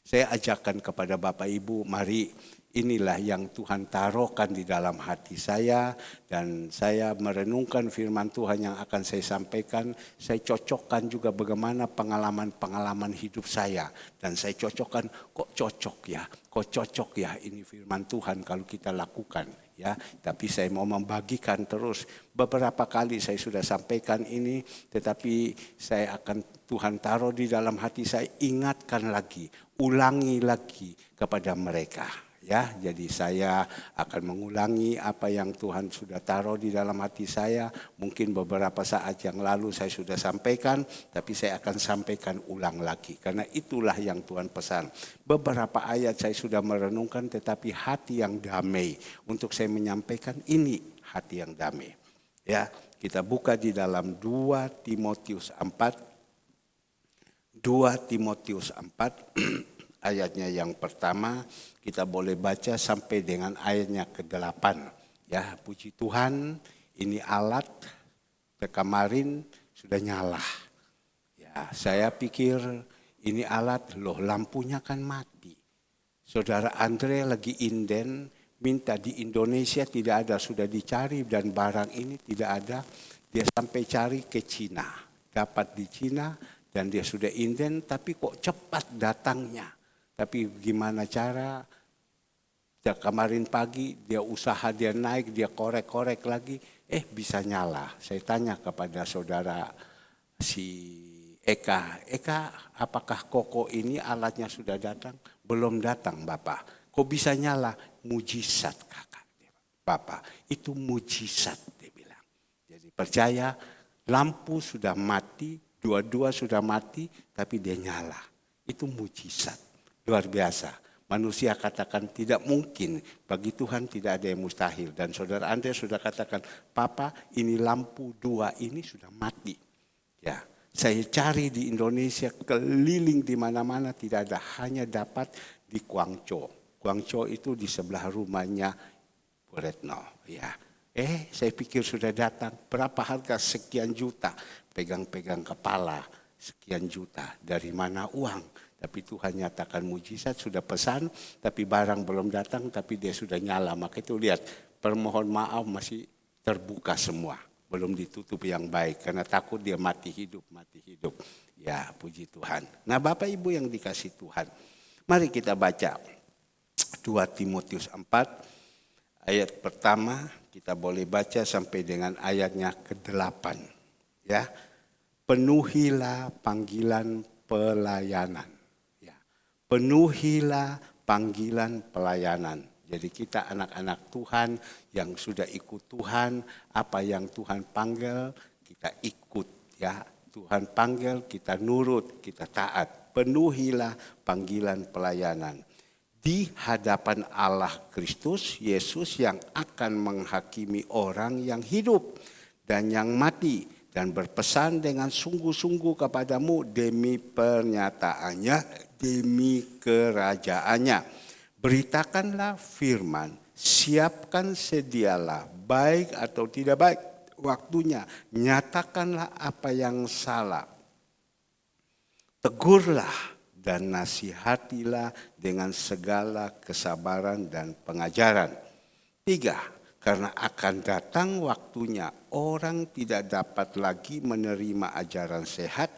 Saya ajakkan kepada Bapak Ibu, mari inilah yang Tuhan taruhkan di dalam hati saya, dan saya merenungkan firman Tuhan yang akan saya sampaikan. Saya cocokkan juga bagaimana pengalaman-pengalaman hidup saya, dan saya cocokkan kok cocok ya ini firman Tuhan kalau kita lakukan ya. Tapi saya mau membagikan terus. Beberapa kali saya sudah sampaikan ini, tetapi saya akan Tuhan taruh di dalam hati saya, ingatkan lagi, ulangi lagi kepada mereka. Ya, jadi saya akan mengulangi apa yang Tuhan sudah taruh di dalam hati saya. Mungkin beberapa saat yang lalu saya sudah sampaikan, tapi saya akan sampaikan ulang lagi. Karena itulah yang Tuhan pesan. Beberapa ayat saya sudah merenungkan, tetapi hati yang damai. Untuk saya menyampaikan ini hati yang damai. Ya, kita buka di dalam 2 Timotius 4. 2 Timotius 4 ayatnya yang pertama, kita boleh baca sampai dengan ayatnya ke-8. Ya, puji Tuhan, ini alat kemarin sudah nyala. Ya, saya pikir ini alat, loh lampunya kan mati. Saudara Andre lagi inden, minta di Indonesia tidak ada, sudah dicari dan barang ini tidak ada. Dia sampai cari ke Cina, dapat di Cina dan dia sudah inden, tapi kok cepat datangnya. Tapi gimana cara? Kemarin pagi dia usaha, dia naik, dia korek-korek lagi, bisa nyala. Saya tanya kepada saudara si Eka, apakah koko ini alatnya sudah datang? Belum datang Bapak. Kok bisa nyala? Mujizat kakak. Bapak, itu mujizat dia bilang. Jadi percaya, lampu sudah mati, dua-dua sudah mati, tapi dia nyala. Itu mujizat. Luar biasa. Manusia katakan tidak mungkin, bagi Tuhan tidak ada yang mustahil. Dan saudara Andre sudah katakan, Papa ini lampu 2 ini sudah mati. Ya, saya cari di Indonesia, keliling di mana-mana tidak ada, hanya dapat di Guangzhou. Guangzhou itu di sebelah rumahnya Bu Retno. Ya, saya pikir sudah datang, berapa harga? Sekian juta, pegang-pegang kepala, sekian juta, dari mana uang? Tapi Tuhan nyatakan mujizat, sudah pesan, tapi barang belum datang, tapi dia sudah nyala. Maka itu lihat, permohon maaf masih terbuka semua. Belum ditutup yang baik, karena takut dia mati hidup. Ya, puji Tuhan. Nah Bapak Ibu yang dikasih Tuhan, mari kita baca 2 Timotius 4, ayat pertama, kita boleh baca sampai dengan ayatnya ke-8. Ya, penuhilah panggilan pelayanan. Penuhilah panggilan pelayanan. Jadi kita anak-anak Tuhan yang sudah ikut Tuhan, apa yang Tuhan panggil kita ikut ya. Tuhan panggil kita nurut, kita taat. Penuhilah panggilan pelayanan. Di hadapan Allah Kristus Yesus yang akan menghakimi orang yang hidup dan yang mati, dan berpesan dengan sungguh-sungguh kepadamu demi pernyataannya, demi kerajaannya. Beritakanlah firman, siapkan sedialah, baik atau tidak baik waktunya. Nyatakanlah apa yang salah. Tegurlah dan nasihatilah dengan segala kesabaran dan pengajaran. 3. Karena akan datang waktunya orang tidak dapat lagi menerima ajaran sehat,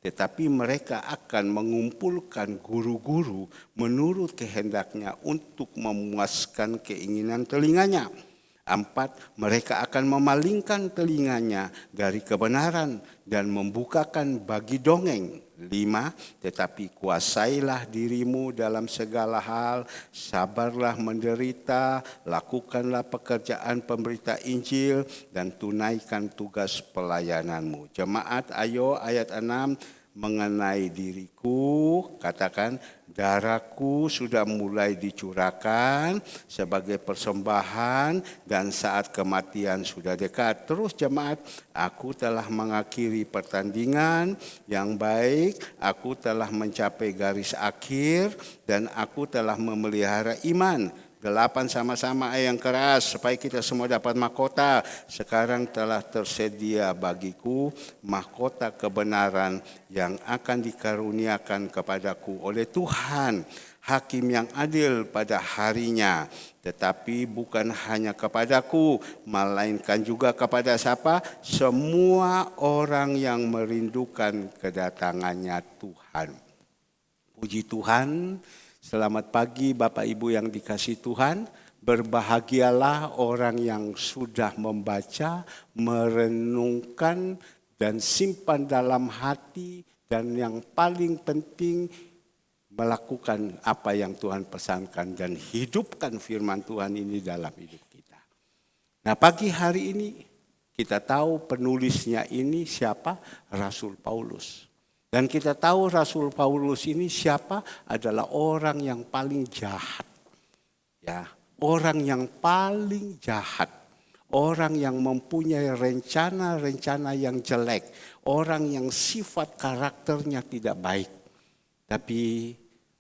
tetapi mereka akan mengumpulkan guru-guru menurut kehendaknya untuk memuaskan keinginan telinganya. 4. Mereka akan memalingkan telinganya dari kebenaran dan membukakan bagi dongeng. 5. Tetapi kuasailah dirimu dalam segala hal, sabarlah menderita, lakukanlah pekerjaan pemberita Injil dan tunaikan tugas pelayananmu. Jemaat, ayo ayat 6, mengenai diriku, katakan, darahku sudah mulai dicurahkan sebagai persembahan dan saat kematian sudah dekat. Terus jemaat, aku telah mengakhiri pertandingan yang baik, aku telah mencapai garis akhir dan aku telah memelihara iman. Gelapan sama-sama yang keras supaya kita semua dapat mahkota. Sekarang telah tersedia bagiku mahkota kebenaran yang akan dikaruniakan kepadaku oleh Tuhan, Hakim yang adil pada harinya. Tetapi bukan hanya kepadaku, melainkan juga kepada siapa? Semua orang yang merindukan kedatangannya Tuhan. Puji Tuhan, selamat pagi Bapak Ibu yang dikasihi Tuhan. Berbahagialah orang yang sudah membaca, merenungkan, dan simpan dalam hati. Dan yang paling penting, melakukan apa yang Tuhan pesankan dan hidupkan firman Tuhan ini dalam hidup kita. Nah, pagi hari ini kita tahu penulisnya ini siapa? Rasul Paulus. Dan kita tahu Rasul Paulus ini siapa? Adalah orang yang paling jahat. Ya, orang yang paling jahat. Orang yang mempunyai rencana-rencana yang jelek. Orang yang sifat karakternya tidak baik. Tapi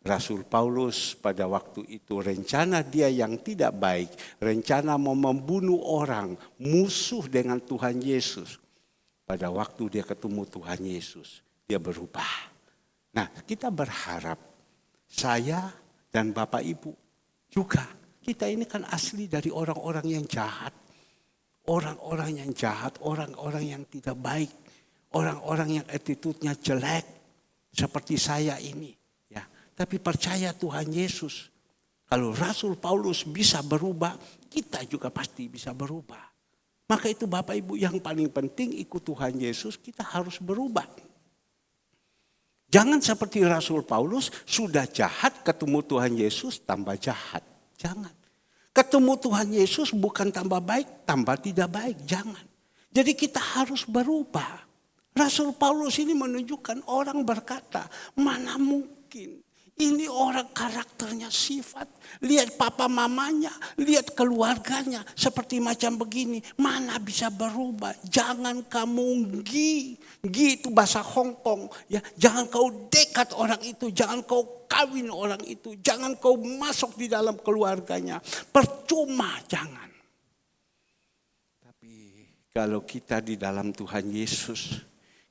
Rasul Paulus pada waktu itu rencana dia yang tidak baik, rencana mau membunuh orang, musuh dengan Tuhan Yesus. Pada waktu dia ketemu Tuhan Yesus, dia berubah. Nah, kita berharap saya dan Bapak Ibu juga, kita ini kan asli dari orang-orang yang jahat. Orang-orang yang jahat, orang-orang yang tidak baik, orang-orang yang attitude-nya jelek seperti saya ini. Tapi percaya Tuhan Yesus. Kalau Rasul Paulus bisa berubah, kita juga pasti bisa berubah. Maka itu Bapak Ibu yang paling penting ikut Tuhan Yesus, kita harus berubah. Jangan seperti Rasul Paulus, sudah jahat ketemu Tuhan Yesus tambah jahat. Jangan. Ketemu Tuhan Yesus bukan tambah baik, tambah tidak baik. Jangan. Jadi kita harus berubah. Rasul Paulus ini menunjukkan orang berkata, mana mungkin. Ini orang karakternya sifat. Lihat papa mamanya, lihat keluarganya seperti macam begini. Mana bisa berubah? Jangan kamu gi itu bahasa Hongkong. Ya, jangan kau dekat orang itu, jangan kau kawin orang itu, jangan kau masuk di dalam keluarganya. Percuma, jangan. Tapi kalau kita di dalam Tuhan Yesus,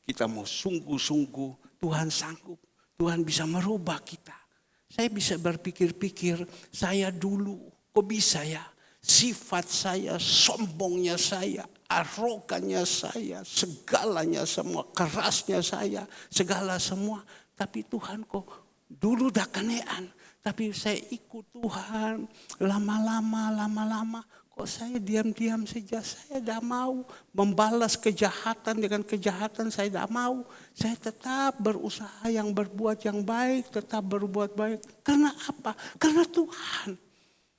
kita mau sungguh-sungguh, Tuhan sanggup. Tuhan bisa merubah kita. Saya bisa berpikir-pikir, saya dulu kok bisa ya? Sifat saya, sombongnya saya, arogannya saya, segalanya semua, kerasnya saya, segala semua. Tapi Tuhan kok dulu dah kenean. Tapi saya ikut Tuhan, lama-lama. Kok saya diam-diam saja, saya tidak mau membalas kejahatan dengan kejahatan, saya tidak mau. Saya tetap berusaha yang berbuat yang baik, tetap berbuat baik. Karena apa? Karena Tuhan.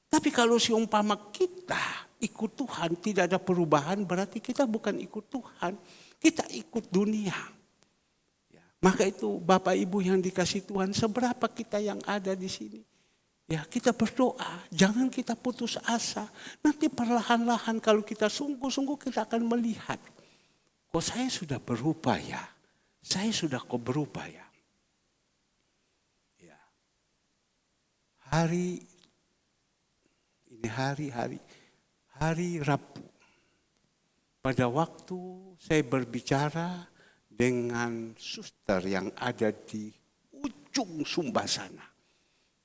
Tapi kalau seumpama kita ikut Tuhan, tidak ada perubahan, berarti kita bukan ikut Tuhan. Kita ikut dunia. Maka itu Bapak Ibu yang dikasih Tuhan, seberapa kita yang ada di sini. Ya, kita berdoa, jangan kita putus asa. Nanti perlahan-lahan kalau kita sungguh-sungguh kita akan melihat. Kok saya sudah berubah ya? Saya sudah kok berubah ya? Ya. Hari Rabu. Pada waktu saya berbicara dengan suster yang ada di ujung Sumba sana.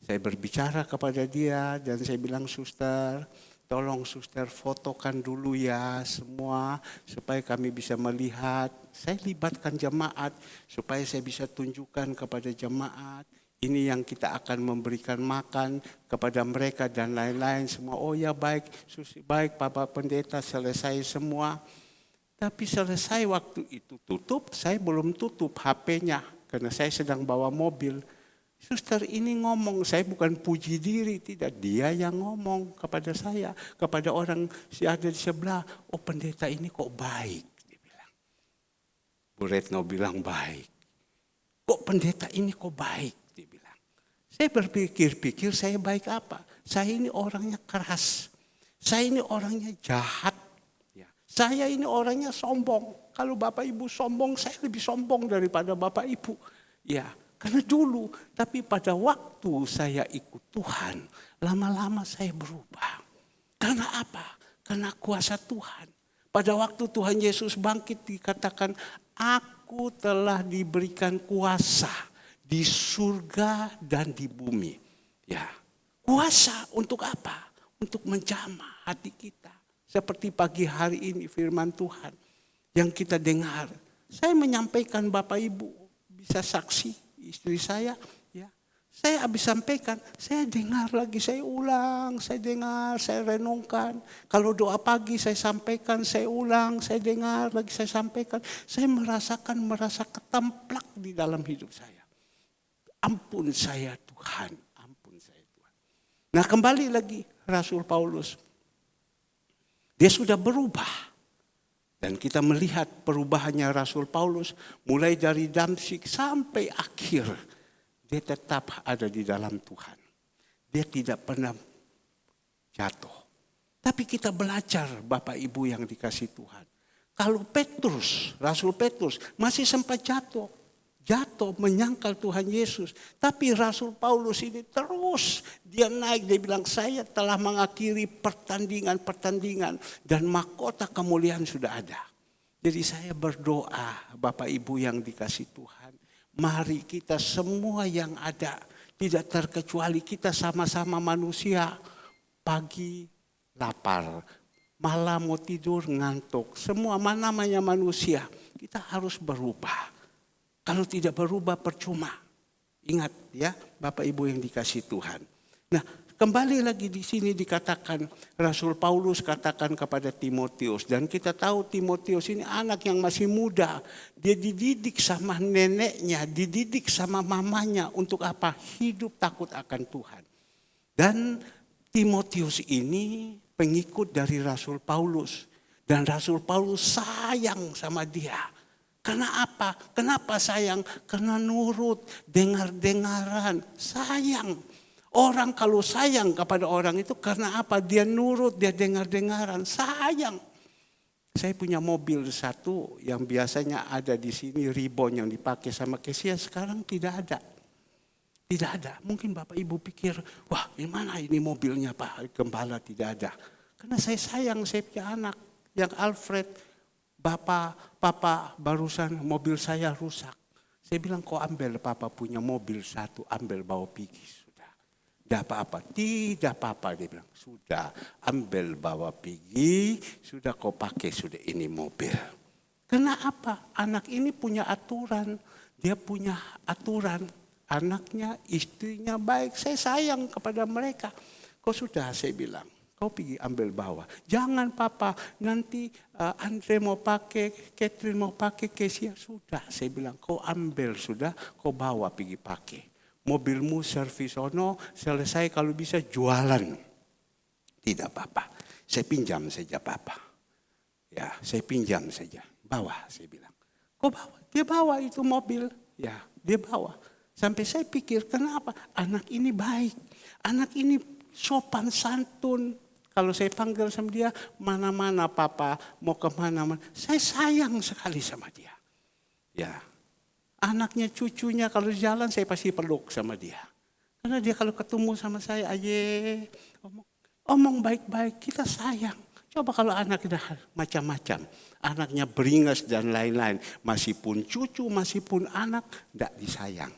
Saya berbicara kepada dia dan saya bilang, suster, tolong suster fotokan dulu ya semua supaya kami bisa melihat. Saya libatkan jemaat supaya saya bisa tunjukkan kepada jemaat. Ini yang kita akan memberikan makan kepada mereka dan lain-lain semua. Oh ya baik, baik Bapak Pendeta, selesai semua. Tapi selesai waktu itu tutup, saya belum tutup HP-nya karena saya sedang bawa mobil. Suster ini ngomong, saya bukan puji diri, tidak. Dia yang ngomong kepada saya, kepada orang yang ada di sebelah. Oh pendeta ini kok baik, dia bilang. Bu Retno bilang baik. Kok pendeta ini kok baik, dia bilang. Saya berpikir-pikir saya baik apa? Saya ini orangnya keras. Saya ini orangnya jahat. Saya ini orangnya sombong. Kalau Bapak Ibu sombong, saya lebih sombong daripada Bapak Ibu. Ya. Karena dulu, tapi pada waktu saya ikut Tuhan, lama-lama saya berubah. Karena apa? Karena kuasa Tuhan. Pada waktu Tuhan Yesus bangkit dikatakan, aku telah diberikan kuasa di surga dan di bumi. Ya, kuasa untuk apa? Untuk menjamah hati kita. Seperti pagi hari ini firman Tuhan yang kita dengar. Saya menyampaikan Bapak Ibu bisa saksi istri saya. Ya, saya habis sampaikan, saya dengar lagi, saya ulang, saya dengar, saya renungkan. Kalau doa pagi saya sampaikan, saya ulang, saya dengar lagi, saya sampaikan. Saya merasa ketemplak di dalam hidup saya. Ampun saya Tuhan, ampun saya Tuhan. Nah kembali lagi Rasul Paulus. Dia sudah berubah. Dan kita melihat perubahannya Rasul Paulus mulai dari Damsyik sampai akhir. Dia tetap ada di dalam Tuhan. Dia tidak pernah jatuh. Tapi kita belajar Bapak Ibu yang dikasih Tuhan. Kalau Petrus, Rasul Petrus masih sempat jatuh menyangkal Tuhan Yesus. Tapi Rasul Paulus ini terus dia naik, dia bilang saya telah mengakhiri pertandingan dan mahkota kemuliaan sudah ada. Jadi saya berdoa Bapak Ibu yang dikasih Tuhan, mari kita semua yang ada, tidak terkecuali kita sama-sama manusia, pagi lapar, malam mau tidur ngantuk, semua namanya manusia, kita harus berubah. Kalau tidak berubah percuma. Ingat ya Bapak Ibu yang dikasih Tuhan. Nah kembali lagi di sini dikatakan Rasul Paulus katakan kepada Timotius. Dan kita tahu Timotius ini anak yang masih muda. Dia dididik sama neneknya, dididik sama mamanya untuk apa? Hidup takut akan Tuhan. Dan Timotius ini pengikut dari Rasul Paulus. Dan Rasul Paulus sayang sama dia. Karena apa? Kenapa sayang? Karena nurut, dengar-dengaran, sayang. Orang kalau sayang kepada orang itu karena apa? Dia nurut, dia dengar-dengaran, sayang. Saya punya mobil satu yang biasanya ada di sini, ribbon yang dipakai sama Kesia, sekarang tidak ada. Tidak ada. Mungkin Bapak Ibu pikir, wah gimana ini mobilnya Pak Gembala, tidak ada. Karena saya sayang, saya punya anak yang Alfred. Papa barusan mobil saya rusak. Saya bilang kau ambil papa punya mobil satu, ambil bawa pergi. Sudah. Tidak apa-apa, tidak apa-apa. Dia bilang sudah ambil bawa pergi, sudah kau pakai sudah ini mobil. Karena apa? Anak ini punya aturan. Dia punya aturan. Anaknya, istrinya baik. Saya sayang kepada mereka. Kau sudah saya bilang. Kau pergi ambil bawa. Jangan papa, nanti Andre mau pakai, Catherine mau pakai, Kesia. Sudah, saya bilang kau ambil sudah, kau bawa pergi pakai. Mobilmu servis ono, selesai kalau bisa jualan. Tidak apa-apa, saya pinjam saja papa. Ya, saya pinjam saja. Bawa, saya bilang. Kau bawa, dia bawa itu mobil. Ya, dia bawa. Sampai saya pikir, kenapa? Anak ini baik, anak ini sopan santun. Kalau saya panggil sama dia, mana-mana papa, mau kemana-mana. Saya sayang sekali sama dia. Ya, anaknya, cucunya kalau jalan saya pasti peluk sama dia. Karena dia kalau ketemu sama saya, aye, omong baik-baik, kita sayang. Coba kalau anak dah macam-macam, anaknya beringas dan lain-lain. Masih pun cucu, masih pun anak, tidak disayang.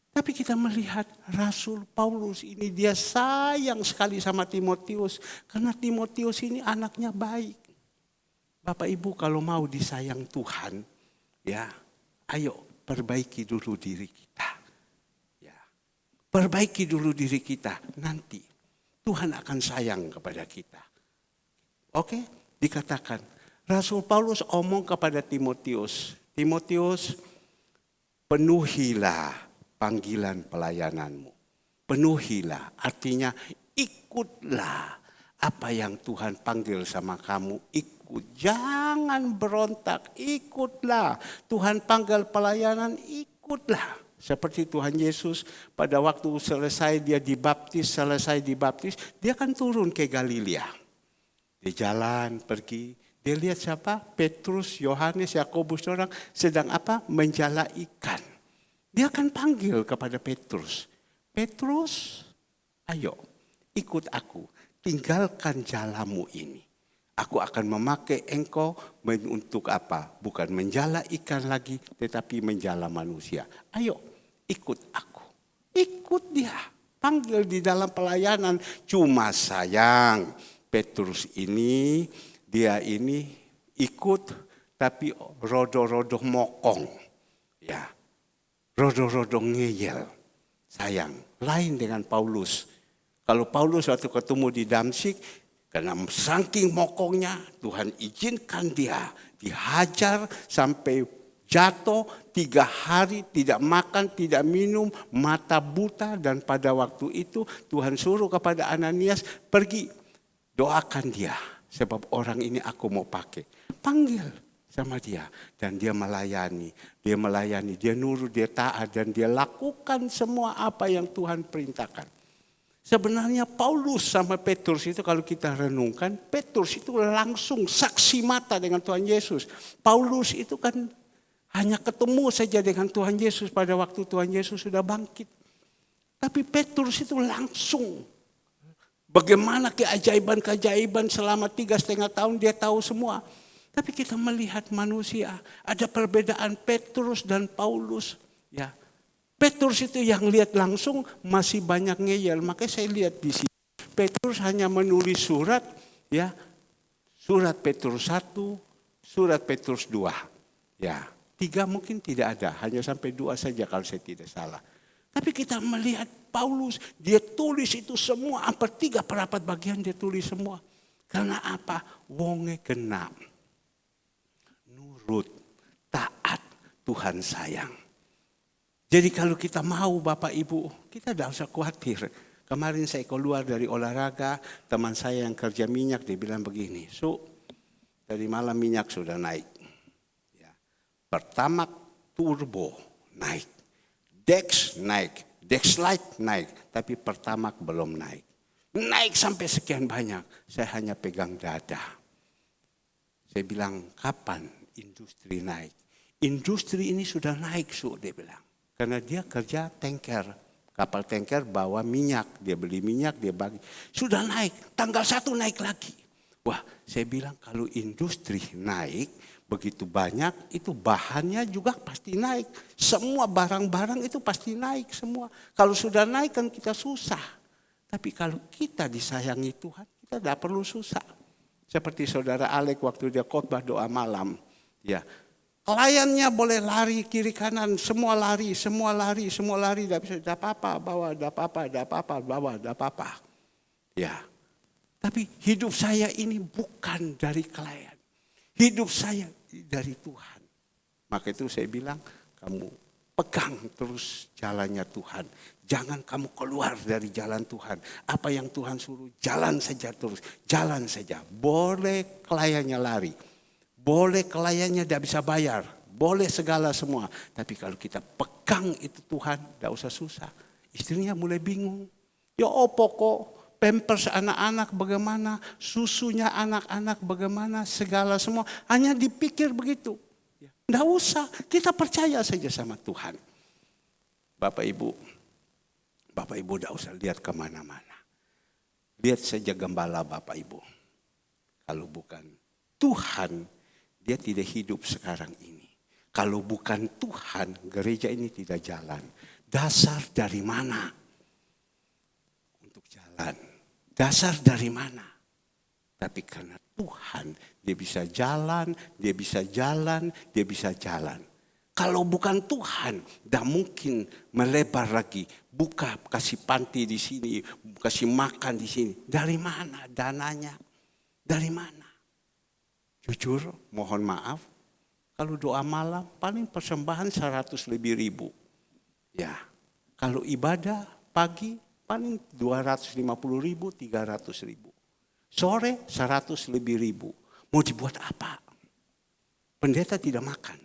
Tapi kita melihat Rasul Paulus ini dia sayang sekali sama Timotius. Karena Timotius ini anaknya baik. Bapak Ibu kalau mau disayang Tuhan, ya ayo perbaiki dulu diri kita. Ya, perbaiki dulu diri kita, nanti Tuhan akan sayang kepada kita. Oke, dikatakan Rasul Paulus omong kepada Timotius. Timotius, penuhilah panggilan pelayananmu. Penuhilah, artinya ikutlah apa yang Tuhan panggil sama kamu, ikut. Jangan berontak, ikutlah. Tuhan panggil pelayanan, ikutlah. Seperti Tuhan Yesus pada waktu selesai dibaptis, dia kan turun ke Galilea. Dia jalan, pergi. Dia lihat siapa? Petrus, Yohanes, Yakobus, orang sedang apa? Menjala ikan. Dia akan panggil kepada Petrus. Petrus, ayo ikut aku, tinggalkan jalanmu ini. Aku akan memakai engkau untuk apa? Bukan menjala ikan lagi, tetapi menjala manusia. Ayo ikut aku. Ikut dia. Panggil di dalam pelayanan. Cuma sayang, Petrus ini, dia ini ikut tapi rodo-rodo mokong. Ya, rodo-rodo ngeyel. Sayang, lain dengan Paulus. Kalau Paulus waktu ketemu di Damsyik, karena saking mokongnya, Tuhan izinkan dia dihajar sampai jatuh 3 hari, tidak makan, tidak minum, mata buta. Dan pada waktu itu Tuhan suruh kepada Ananias, pergi doakan dia. Sebab orang ini aku mau pakai. Panggil sama dia. Dan dia melayani, dia nurut, dia taat. Dan dia lakukan semua apa yang Tuhan perintahkan. Sebenarnya Paulus sama Petrus itu kalau kita renungkan, Petrus itu langsung saksi mata dengan Tuhan Yesus. Paulus itu kan hanya ketemu saja dengan Tuhan Yesus pada waktu Tuhan Yesus sudah bangkit. Tapi Petrus itu langsung. Bagaimana keajaiban-keajaiban selama 3,5 tahun dia tahu semua. Tapi kita melihat manusia, ada perbedaan Petrus dan Paulus. Ya. Petrus itu yang lihat langsung masih banyak ngeyel. Makanya saya lihat di sini. Petrus hanya menulis surat. Ya, surat Petrus 1, surat Petrus 2. Ya, 3 mungkin tidak ada. Hanya sampai 2 saja kalau saya tidak salah. Tapi kita melihat Paulus. Dia tulis itu semua. Hampir 3/4 bagian dia tulis semua. Karena apa? Wonge kena. Nurut. Taat. Tuhan sayang. Jadi kalau kita mau Bapak Ibu, kita tidak usah khawatir. Kemarin saya keluar dari olahraga, teman saya yang kerja minyak, dia bilang begini, dari malam minyak sudah naik. Ya. Pertamax turbo naik, Dex naik, Dexlite naik, tapi Pertamax belum naik. Naik sampai sekian banyak, saya hanya pegang dada. Saya bilang, kapan industri naik? Industri ini sudah naik, dia bilang. Karena dia kerja tanker, kapal tanker bawa minyak, dia beli minyak, dia bagi. Sudah naik, tanggal 1 naik lagi. Wah, saya bilang kalau industri naik begitu banyak, itu bahannya juga pasti naik. Semua barang-barang itu pasti naik semua. Kalau sudah naik kan kita susah. Tapi kalau kita disayangi Tuhan, kita tidak perlu susah. Seperti saudara Alek waktu dia khotbah doa malam. Ya. Kliennya boleh lari kiri kanan, semua lari. Tidak bisa, tidak apa-apa, bawa, tidak apa-apa, bawa, tidak apa-apa. Ya, tapi hidup saya ini bukan dari klien. Hidup saya dari Tuhan. Maka itu saya bilang, kamu pegang terus jalannya Tuhan. Jangan kamu keluar dari jalan Tuhan. Apa yang Tuhan suruh, jalan saja terus. Jalan saja, boleh kliennya lari. Boleh kliennya tidak bisa bayar. Boleh segala semua. Tapi kalau kita pegang itu Tuhan, tidak usah susah. Istrinya mulai bingung. Ya kok pampers anak-anak bagaimana. Susunya anak-anak bagaimana. Segala semua. Hanya dipikir begitu. Tidak usah. Kita percaya saja sama Tuhan. Bapak Ibu tidak usah lihat kemana-mana. Lihat saja gembala Bapak Ibu. Kalau bukan Tuhan, dia tidak hidup sekarang ini. Kalau bukan Tuhan, gereja ini tidak jalan. Dasar dari mana untuk jalan? Dasar dari mana? Tapi karena Tuhan, dia bisa jalan, dia bisa jalan, dia bisa jalan. Kalau bukan Tuhan, tidak mungkin melebar lagi. Buka, kasih panti di sini, kasih makan di sini. Dari mana dananya? Dari mana? Jujur, mohon maaf, kalau doa malam paling persembahan 100 lebih ribu. Ya, kalau ibadah pagi paling 250 ribu, 300 ribu. Sore 100 lebih ribu. Mau dibuat apa? Pendeta tidak makan.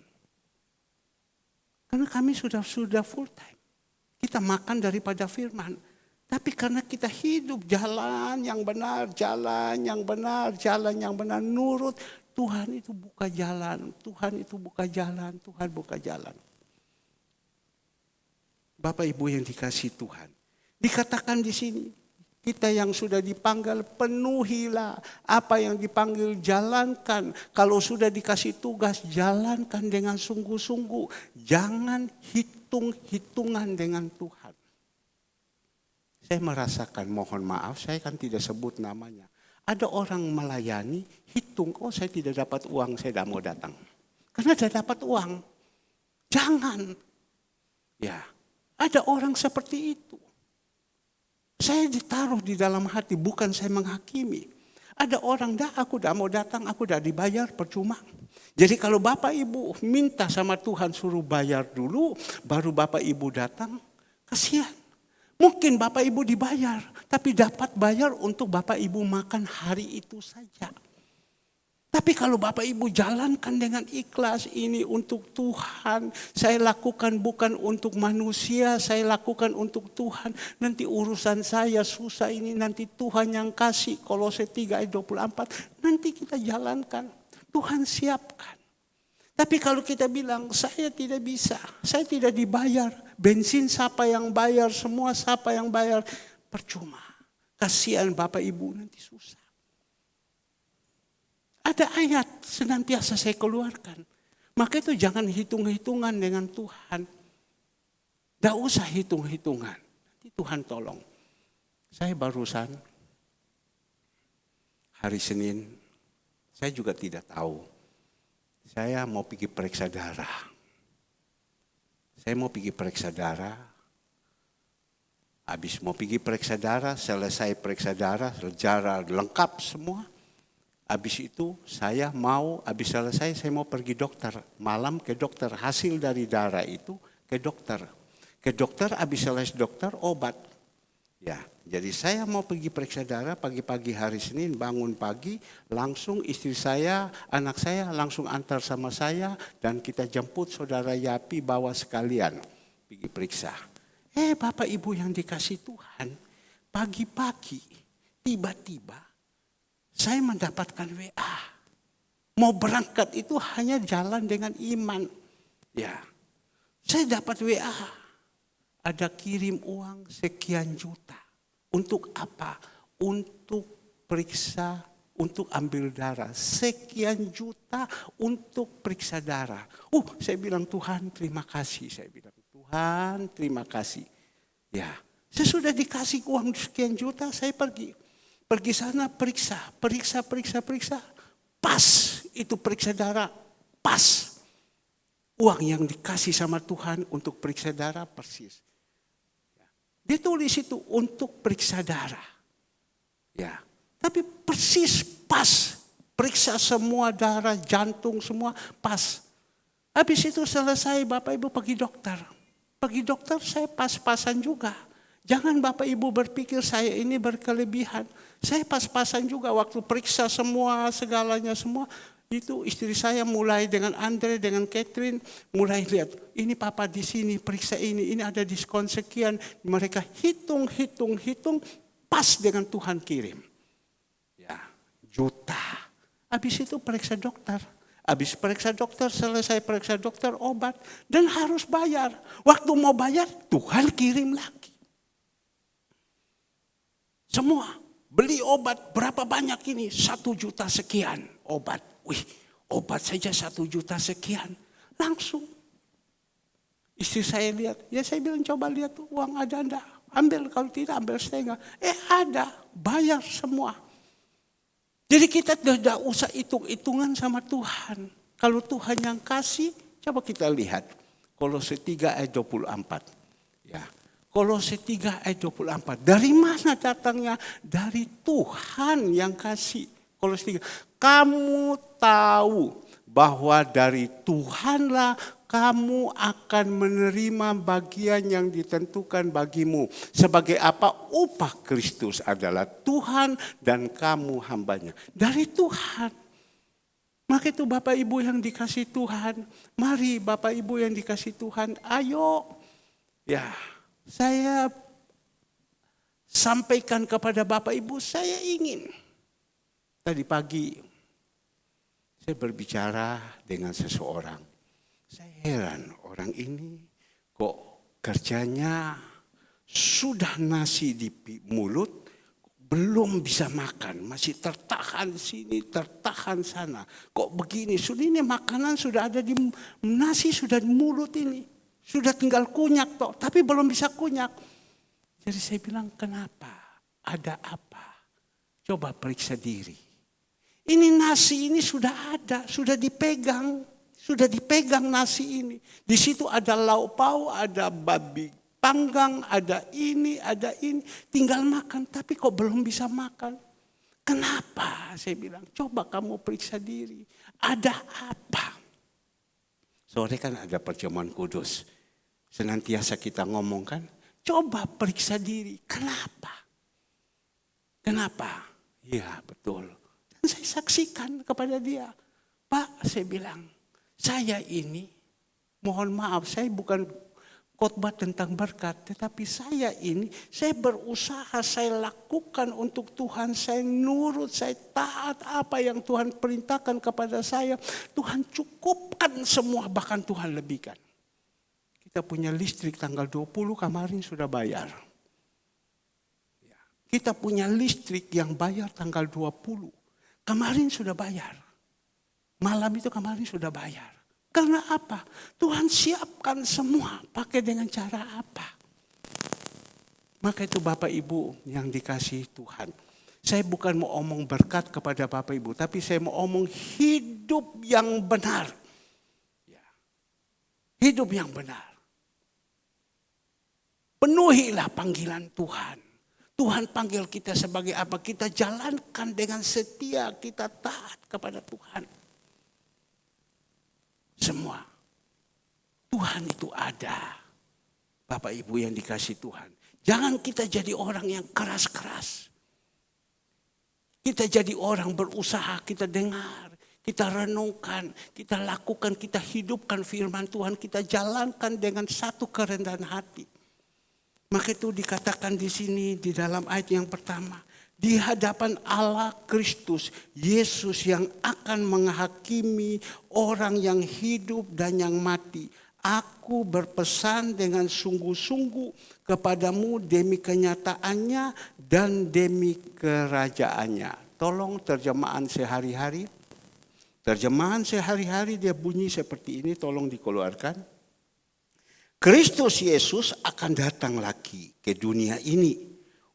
Karena kami sudah full time. Kita makan daripada firman. Tapi karena kita hidup jalan yang benar, nurut. Tuhan itu buka jalan, Tuhan buka jalan. Bapak Ibu yang dikasih Tuhan. Dikatakan di sini, kita yang sudah dipanggil penuhilah. Apa yang dipanggil jalankan. Kalau sudah dikasih tugas jalankan dengan sungguh-sungguh. Jangan hitung-hitungan dengan Tuhan. Saya merasakan, mohon maaf saya kan tidak sebut namanya. Ada orang melayani, hitung, oh saya tidak dapat uang, saya tidak mau datang. Karena saya dapat uang. Jangan. Ya, ada orang seperti itu. Saya ditaruh di dalam hati, bukan saya menghakimi. Ada orang, aku dah mau datang, aku dah dibayar percuma. Jadi kalau Bapak Ibu minta sama Tuhan suruh bayar dulu, baru Bapak Ibu datang, kasihan. Mungkin Bapak Ibu dibayar, tapi dapat bayar untuk Bapak Ibu makan hari itu saja. Tapi kalau Bapak Ibu jalankan dengan ikhlas, ini untuk Tuhan. Saya lakukan bukan untuk manusia, saya lakukan untuk Tuhan. Nanti urusan saya susah ini, nanti Tuhan yang kasih. Kolose 3 ayat 24, nanti kita jalankan. Tuhan siapkan. Tapi kalau kita bilang, saya tidak bisa, saya tidak dibayar. Bensin siapa yang bayar, semua siapa yang bayar. Percuma. Kasihan Bapak Ibu nanti susah. Ada ayat senantiasa saya keluarkan. Maka itu jangan hitung-hitungan dengan Tuhan. Tidak usah hitung-hitungan. Nanti Tuhan tolong. Saya barusan hari Senin, saya juga tidak tahu. Saya mau pergi periksa darah. Saya mau pergi periksa darah. Habis mau pergi periksa darah, selesai periksa darah lengkap semua. Habis itu saya mau, habis selesai saya mau pergi dokter. Malam ke dokter, hasil dari darah itu ke dokter. Ke dokter, habis selesai dokter obat. Ya, jadi saya mau pergi periksa darah pagi-pagi hari Senin, bangun pagi. Langsung istri saya, anak saya langsung antar sama saya. Dan kita jemput saudara Yapi bawa sekalian pergi periksa. Bapak Ibu yang dikasih Tuhan, pagi-pagi tiba-tiba saya mendapatkan WA. Mau berangkat itu hanya jalan dengan iman. Ya, saya dapat WA. Ada kirim uang sekian juta. Untuk apa? Untuk periksa, untuk ambil darah. Sekian juta untuk periksa darah. Saya bilang Tuhan terima kasih. Saya bilang Tuhan terima kasih. Ya, saya sudah dikasih uang sekian juta, saya pergi. Pergi sana periksa. Pas itu periksa darah, pas. Uang yang dikasih sama Tuhan untuk periksa darah persis. Dia tulis itu untuk periksa darah. Ya, tapi persis pas. Periksa semua darah, jantung semua pas. Habis itu selesai Bapak Ibu pergi dokter. Pergi dokter saya pas-pasan juga. Jangan Bapak Ibu berpikir saya ini berkelebihan. Saya pas-pasan juga waktu periksa semua, segalanya semua. Itu istri saya mulai dengan Andre, dengan Catherine. Mulai lihat, ini papa di sini periksa ini ada diskon sekian. Mereka hitung, pas dengan Tuhan kirim. Ya, juta. Habis itu periksa dokter. Habis periksa dokter, selesai periksa dokter, obat. Dan harus bayar. Waktu mau bayar, Tuhan kirim lagi. Semua beli obat berapa banyak ini? 1 juta sekian obat. Obat saja 1 juta sekian. Langsung. Istri saya lihat. Ya saya bilang coba lihat uang ada enggak. Ambil kalau tidak ambil setengah. Ada. Bayar semua. Jadi kita tidak usah hitung-hitungan sama Tuhan. Kalau Tuhan yang kasih, coba kita lihat. Kolose 3 ayat 24. Ya. Kolose 3 ayat 24. Dari mana datangnya? Dari Tuhan yang kasih. Kolose 3. Kamu tahu bahwa dari Tuhanlah kamu akan menerima bagian yang ditentukan bagimu. Sebagai apa? Upah Kristus adalah Tuhan dan kamu hambanya. Dari Tuhan. Maka itu Bapak Ibu yang dikasih Tuhan. Mari Bapak Ibu yang dikasih Tuhan. Ayo. Ya. Saya sampaikan kepada Bapak Ibu, saya ingin. Tadi pagi saya berbicara dengan seseorang. Saya heran orang ini kok kerjanya sudah nasi di mulut, belum bisa makan, masih tertahan sini, tertahan sana. Kok begini? Sudah ini makanan sudah ada di nasi, sudah di mulut ini, sudah tinggal kunyak toh, tapi belum bisa kunyak. Jadi saya bilang, kenapa? Ada apa? Coba periksa diri. Ini nasi ini sudah ada, sudah dipegang nasi ini. Di situ ada lauk pauk, ada babi panggang, ada ini, tinggal makan, tapi kok belum bisa makan. Kenapa? Saya bilang, coba kamu periksa diri. Ada apa? Sore kan ada perjamuan kudus. Senantiasa kita ngomongkan, coba periksa diri. Kenapa? Kenapa? Iya betul. Dan saya saksikan kepada dia. Pak, saya bilang, saya ini, mohon maaf, saya bukan khotbah tentang berkat, tetapi saya berusaha, saya lakukan untuk Tuhan, saya nurut, saya taat apa yang Tuhan perintahkan kepada saya. Tuhan cukupkan semua, bahkan Tuhan lebihkan. Kita punya listrik tanggal 20 kemarin sudah bayar. Kita punya listrik yang bayar tanggal 20, kemarin sudah bayar. Malam itu kemarin sudah bayar. Karena apa? Tuhan siapkan semua. Pakai dengan cara apa? Maka itu Bapak Ibu yang dikasihi Tuhan. Saya bukan mau omong berkat kepada Bapak Ibu. Tapi saya mau omong hidup yang benar. Hidup yang benar. Penuhilah panggilan Tuhan. Tuhan panggil kita sebagai apa? Kita jalankan dengan setia. Kita taat kepada Tuhan. Semua. Tuhan itu ada. Bapak Ibu yang dikasih Tuhan. Jangan kita jadi orang yang keras-keras. Kita jadi orang berusaha, kita dengar, kita renungkan, kita lakukan, kita hidupkan firman Tuhan. Kita jalankan dengan satu kerendahan hati. Maka itu dikatakan di sini di dalam ayat yang pertama. Di hadapan Allah Kristus, Yesus yang akan menghakimi orang yang hidup dan yang mati. Aku berpesan dengan sungguh-sungguh kepadamu demi kenyataannya dan demi kerajaannya. Tolong terjemahan sehari-hari. Terjemahan sehari-hari dia bunyi seperti ini, tolong dikeluarkan. Kristus Yesus akan datang lagi ke dunia ini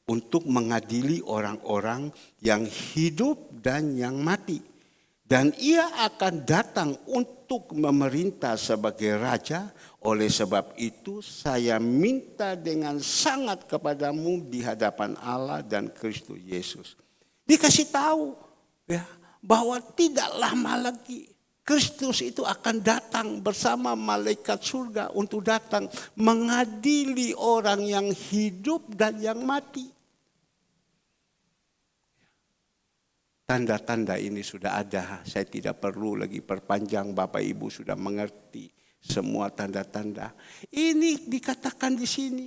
untuk mengadili orang-orang yang hidup dan yang mati. Dan ia akan datang untuk memerintah sebagai raja. Oleh sebab itu saya minta dengan sangat kepadamu di hadapan Allah dan Kristus Yesus. Dikasih tahu ya, bahwa tidak lama lagi Kristus itu akan datang bersama malaikat surga untuk datang mengadili orang yang hidup dan yang mati. Tanda-tanda ini sudah ada, saya tidak perlu lagi perpanjang, Bapak Ibu sudah mengerti semua tanda-tanda. Ini dikatakan di sini,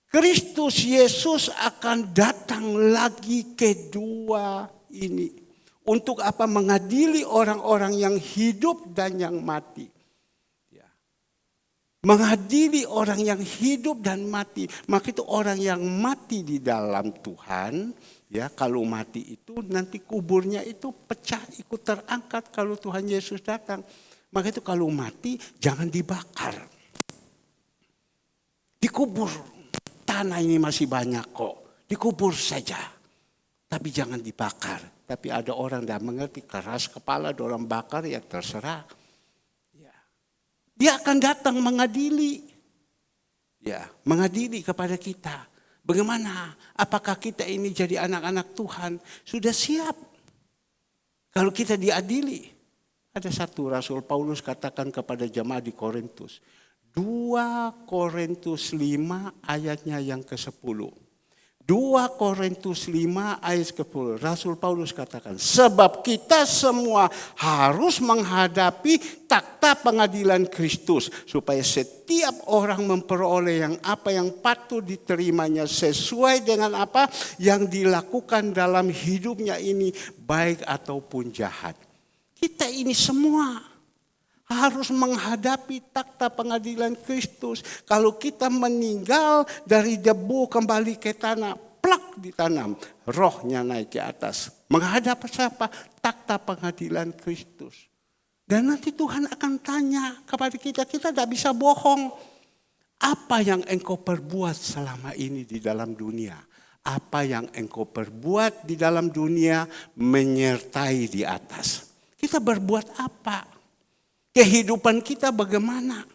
Kristus Yesus akan datang lagi kedua ini. Untuk apa? Mengadili orang-orang yang hidup dan yang mati. Mengadili orang yang hidup dan mati. Maka itu orang yang mati di dalam Tuhan, ya, kalau mati itu nanti kuburnya itu pecah, ikut terangkat kalau Tuhan Yesus datang. Maka itu kalau mati jangan dibakar. Dikubur. Tanah ini masih banyak kok. Dikubur saja. Tapi jangan dibakar. Tapi ada orang yang mengerti, keras kepala orang bakar, ya terserah. Dia akan datang mengadili. Ya, mengadili kepada kita. Bagaimana? Apakah kita ini jadi anak-anak Tuhan? Sudah siap. Kalau kita diadili. Ada satu Rasul Paulus katakan kepada jemaat di Korintus. 2 Korintus 5 ayatnya yang ke-10. 2 Korintus 5 ayat ke-10. Rasul Paulus katakan, sebab kita semua harus menghadapi takhta pengadilan Kristus, supaya setiap orang memperoleh yang apa yang patut diterimanya sesuai dengan apa yang dilakukan dalam hidupnya ini, baik ataupun jahat. Kita ini semua harus menghadapi takhta pengadilan Kristus. Kalau kita meninggal dari debu kembali ke tanah, plak ditanam, rohnya naik ke atas. Menghadap siapa? Takhta pengadilan Kristus. Dan nanti Tuhan akan tanya kepada kita tidak bisa bohong. Apa yang engkau perbuat selama ini di dalam dunia? Apa yang engkau perbuat di dalam dunia menyertai di atas? Kita berbuat apa? Kehidupan kita bagaimana?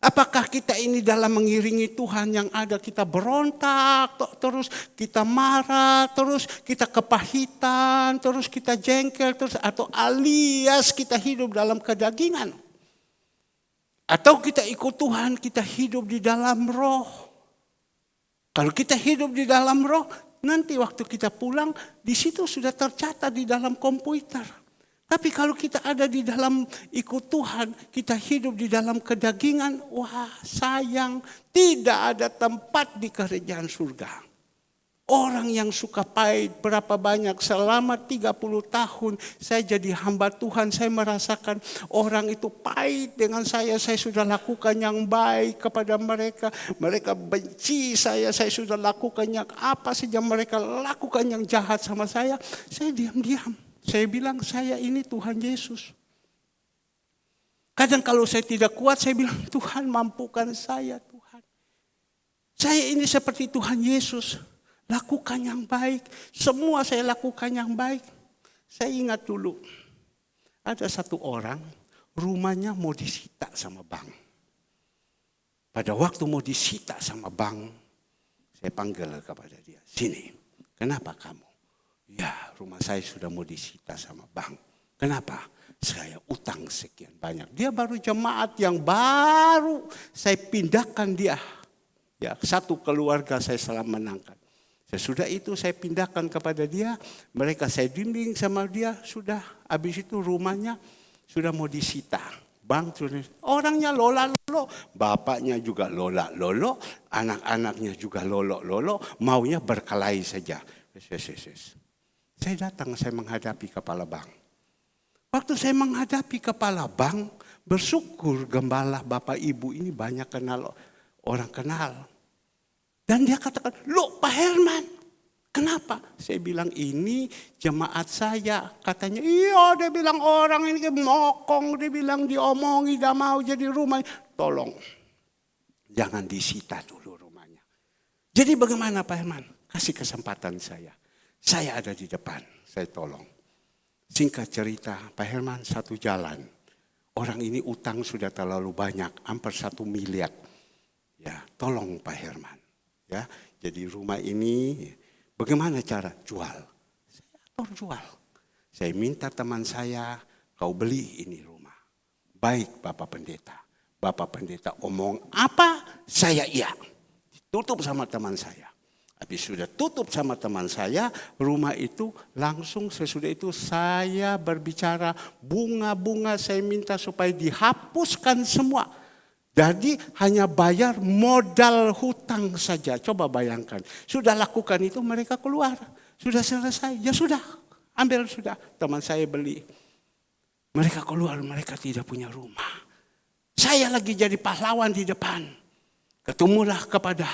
Apakah kita ini dalam mengiringi Tuhan yang ada kita berontak, terus kita marah, terus kita kepahitan, terus kita jengkel, terus atau alias kita hidup dalam kedagingan? Atau kita ikut Tuhan, kita hidup di dalam roh. Kalau kita hidup di dalam roh, nanti waktu kita pulang, di situ sudah tercatat di dalam komputer. Tapi kalau kita ada di dalam ikut Tuhan, kita hidup di dalam kedagingan, wah sayang, tidak ada tempat di kerajaan surga. Orang yang suka pahit berapa banyak, selama 30 tahun saya jadi hamba Tuhan, saya merasakan orang itu pahit dengan saya sudah lakukan yang baik kepada mereka. Mereka benci saya sudah lakukan yang apa saja, mereka lakukan yang jahat sama saya diam-diam. Saya bilang saya ini Tuhan Yesus. Kadang kalau saya tidak kuat saya bilang Tuhan mampukan saya Tuhan. Saya ini seperti Tuhan Yesus. Lakukan yang baik. Semua saya lakukan yang baik. Saya ingat dulu. Ada satu orang rumahnya mau disita sama bank. Pada waktu mau disita sama bank. Saya panggil kepada dia. Sini. Kenapa kamu? Ya, rumah saya sudah mau disita sama bank. Kenapa? Saya utang sekian banyak. Dia baru jemaat yang baru saya pindahkan dia. Ya, satu keluarga saya salah menangkan. Sesudah itu saya pindahkan kepada dia. Mereka saya bimbing sama dia. Sudah, habis itu rumahnya sudah mau disita. Bank sudah, orangnya lola-lolo. Bapaknya juga lola-lolo. Anak-anaknya juga lolo-lolo. Maunya berkelahi saja. Saya datang, saya menghadapi kepala bank. Waktu saya menghadapi kepala bank, bersyukur gembala Bapak Ibu ini banyak kenal, orang kenal. Dan dia katakan, loh Pak Herman, kenapa? Saya bilang ini jemaat saya. Katanya, iya dia bilang orang ini mokong, dia bilang diomongi, dia mau jadi rumah. Tolong, jangan disita dulu rumahnya. Jadi bagaimana Pak Herman? Kasih kesempatan saya. Saya ada di depan, saya tolong. Singkat cerita, Pak Herman satu jalan. Orang ini utang sudah terlalu banyak, hampir 1 miliar. Ya, tolong Pak Herman. Ya, jadi rumah ini bagaimana cara jual? Saya atur jual. Saya minta teman saya, kau beli ini rumah. Baik Bapak Pendeta. Bapak Pendeta omong apa? Saya iya. Tutup sama teman saya. Habis sudah tutup sama teman saya, rumah itu langsung sesudah itu saya berbicara bunga-bunga saya minta supaya dihapuskan semua. Jadi hanya bayar modal hutang saja. Coba bayangkan. Sudah lakukan itu mereka keluar. Sudah selesai. Ya sudah. Ambil sudah. Teman saya beli. Mereka keluar. Mereka tidak punya rumah. Saya lagi jadi pahlawan di depan. Ketemulah kepada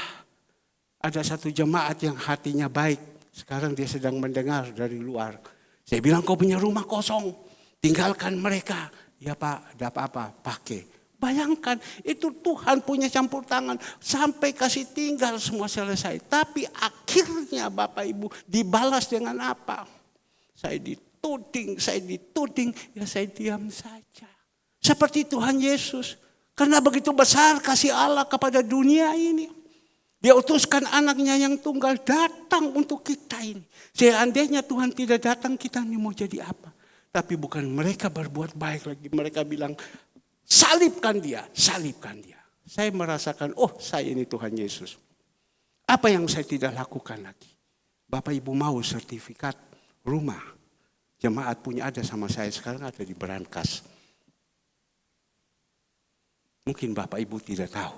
ada satu jemaat yang hatinya baik. Sekarang dia sedang mendengar dari luar. Saya bilang kau punya rumah kosong. Tinggalkan mereka. Ya Pak, tidak apa-apa. Pakai. Bayangkan itu Tuhan punya campur tangan. Sampai kasih tinggal semua selesai. Tapi akhirnya Bapak Ibu dibalas dengan apa? Saya dituding. Ya saya diam saja. Seperti Tuhan Yesus. Karena begitu besar kasih Allah kepada dunia ini. Dia utuskan anaknya yang tunggal datang untuk kita ini. Seandainya Tuhan tidak datang, kita ini mau jadi apa? Tapi bukan mereka berbuat baik lagi. Mereka bilang, salibkan dia, salibkan dia. Saya merasakan, oh saya ini Tuhan Yesus. Apa yang saya tidak lakukan lagi? Bapak Ibu mau sertifikat rumah. Jemaat punya ada sama saya, sekarang ada di Brankas. Mungkin Bapak Ibu tidak tahu.